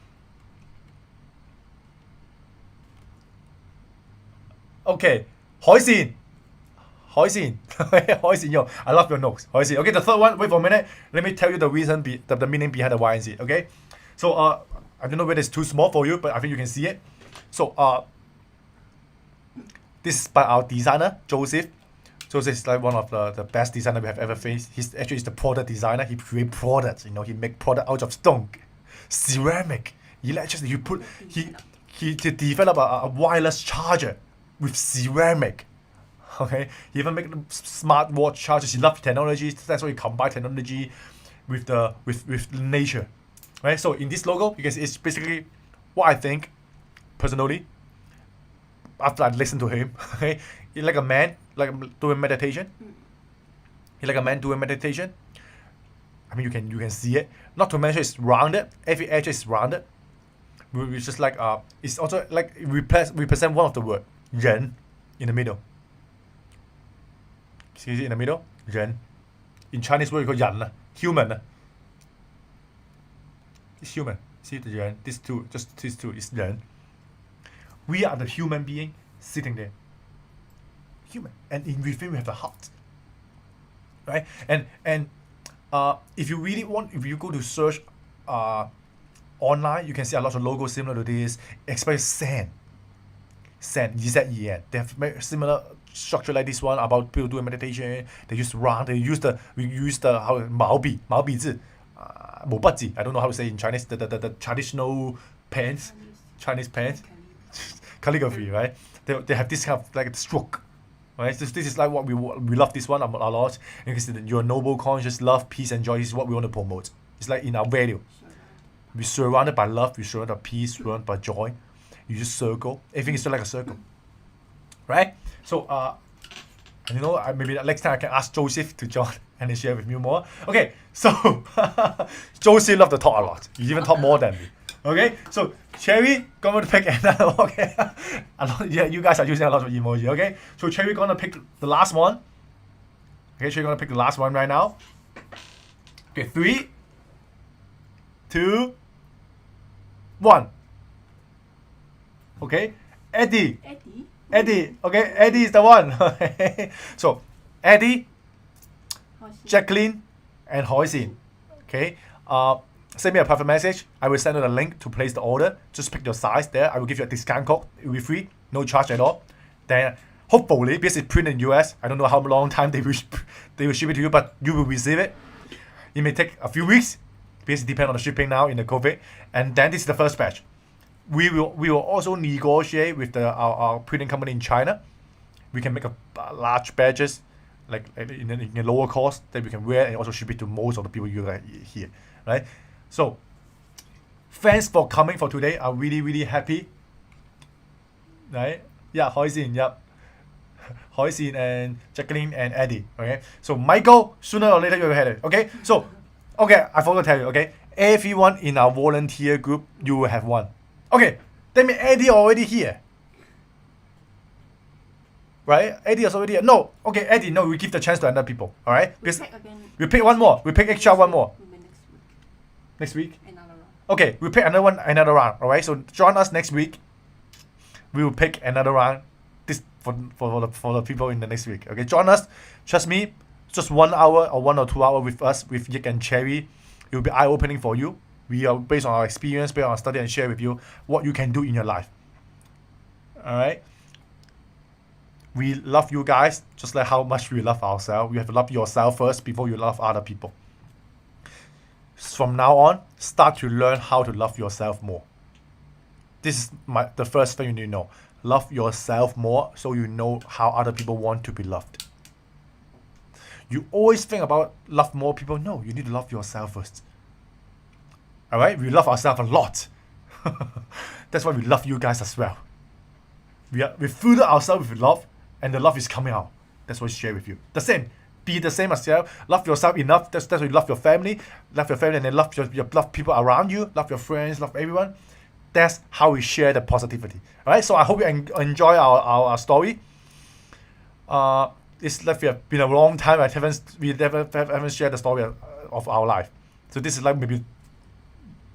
Okay, 海鮮 yo, I love your nose. 海鮮. Okay, the third one, wait for a minute. Let me tell you the reason, the meaning behind the YNC. Okay, so I don't know whether it's too small for you, but I think you can see it. So this is by our designer, Joseph. Joseph is like one of the best designer we have ever faced. He's actually the product designer. He create products, you know, he make product out of stone, ceramic, electricity. He develop a wireless charger with ceramic. Okay, he even make smart watch chargers. He loves technology. That's why he combine technology with nature, right? So in this logo, because it's basically what I think personally. After I listen to him, okay, he's like a man, like doing meditation. He's like a man doing meditation. I mean, you can see it. Not to mention, it's rounded. Every edge is rounded. Which is like it's also like represent one of the word 人 in the middle. See it in the middle? 人. In Chinese word, you call 人 human. It's human. See the 人. These two, just these two is 人. We are the human being sitting there. Human. And in within we have the heart. Right? And if you really want, if you go to search online, you can see a lot of logos similar to this, especially sand. Sand, Z-E-N. They have similar structure like this one about people doing meditation. They use round, we use the how 毛笔字, 毛笔字, I don't know how to say in Chinese, the traditional pens, Chinese pens. Calligraphy, right? They have this kind of like stroke, right? This is like what we love this one a lot. And you can see your noble conscious love, peace, and joy. This is what we want to promote. It's like in our value. We're surrounded by love. We're surrounded by peace. Surrounded by joy. You just circle. Everything is just like a circle, right? So and you know, maybe next time I can ask Joseph to join and share with me more. Okay, so Joseph loves to talk a lot. He even talk more than me. Okay, so Cherry gonna pick another. Okay, yeah, you guys are using a lot of emoji. Okay, so Cherry gonna pick the last one. Okay, Cherry gonna pick the last one right now. Okay, 3, 2, 1. Okay, Eddie. Okay, Eddie is the one. So Eddie, Jacqueline, and Hoisin. Okay, send me a private message. I will send you the link to place the order. Just pick your size there. I will give you a discount code. It will be free, no charge at all. Then hopefully, because it's printed in US, I don't know how long time they will ship it to you, but you will receive it. It may take a few weeks because it depends on the shipping now in the COVID. And then this is the first batch. We will also negotiate with our printing company in China. We can make a large batches, like in a lower cost that we can wear and also ship it to most of the people you guys here, right? So, thanks for coming for today. I'm really happy. Right? Yeah, Hoisin, yep. Hoisin and Jacqueline and Eddie. Okay. So Michael, sooner or later you will have it. Okay. So, okay, I forgot to tell you. Okay, everyone in our volunteer group, you will have one. Okay, that means Eddie already here. Right? Eddie is already here. No, okay, Eddie, no, we give the chance to other people. Alright? Because we pick one more. We pick extra one more. Next week? Another round. Okay, we'll pick another round. Alright, so join us next week. We will pick another round. This for the people in the next week. Okay, join us. Trust me, just 1 hour or 1 or 2 hours with us with Yik and Cherry. It will be eye-opening for you. We are based on our experience, based on our study, and share with you what you can do in your life. Alright? We love you guys just like how much we love ourselves. You have to love yourself first before you love other people. From now on, start to learn how to love yourself more. This is the first thing you need to know. Love yourself more so you know how other people want to be loved. You always think about love more people. No, you need to love yourself first. Alright? We love ourselves a lot. That's why we love you guys as well. We fill ourselves with love, and the love is coming out. That's what we share with you. The same. Be the same as yourself. Love yourself enough. That's why you love your family. Love your family, and then love love people around you. Love your friends. Love everyone. That's how we share the positivity. Alright? So I hope you enjoy our story. It's like been a long time. We haven't shared the story of our life. So this is like maybe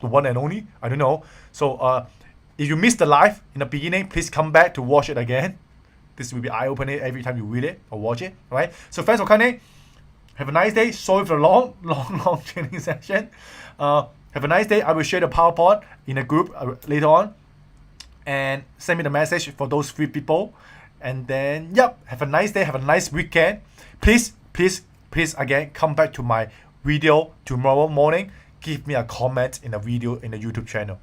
the one and only. I don't know. So if you missed the live in the beginning, please come back to watch it again. This will be eye-opening every time you read it or watch it. Alright? So thanks for coming. Have a nice day. Sorry for the long training session. Have a nice day. I will share the PowerPoint in a group later on. and send me the message for those 3 people. And then, yep, have a nice day, have a nice weekend. Please again, come back to my video tomorrow morning. Give me a comment in the video in the YouTube channel.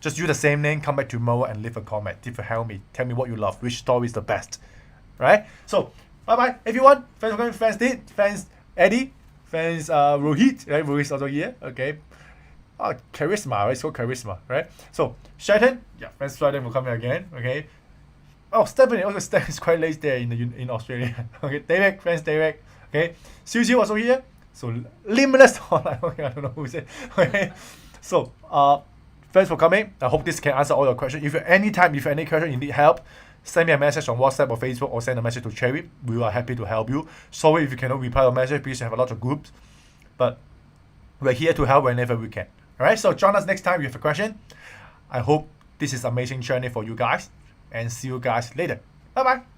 Just use the same name, come back tomorrow and leave a comment. If you help me, tell me what you love, which story is the best. Right? So, bye-bye, everyone. Thanks for coming, fans Did, fans Eddie, fans Rohit, right? Rohit's also here, okay. Charisma, right? So charisma, right? So, Shaitan, yeah, thanks Shaitan for coming again, okay. Oh, Stephanie, also Stephanie's quite late there in Australia. Okay, Derek, friends Derek. Okay, Susie also here. So limitless online. Okay, I don't know who is it. Okay, so thanks for coming. I hope this can answer all your questions. If any question you need help, send me a message on WhatsApp or Facebook or send a message to Cherry. We are happy to help you. Sorry if you cannot reply your message because you have a lot of groups, but we're here to help whenever we can. All right, so join us next time if you have a question. I hope this is amazing journey for you guys. And see you guys later. Bye bye.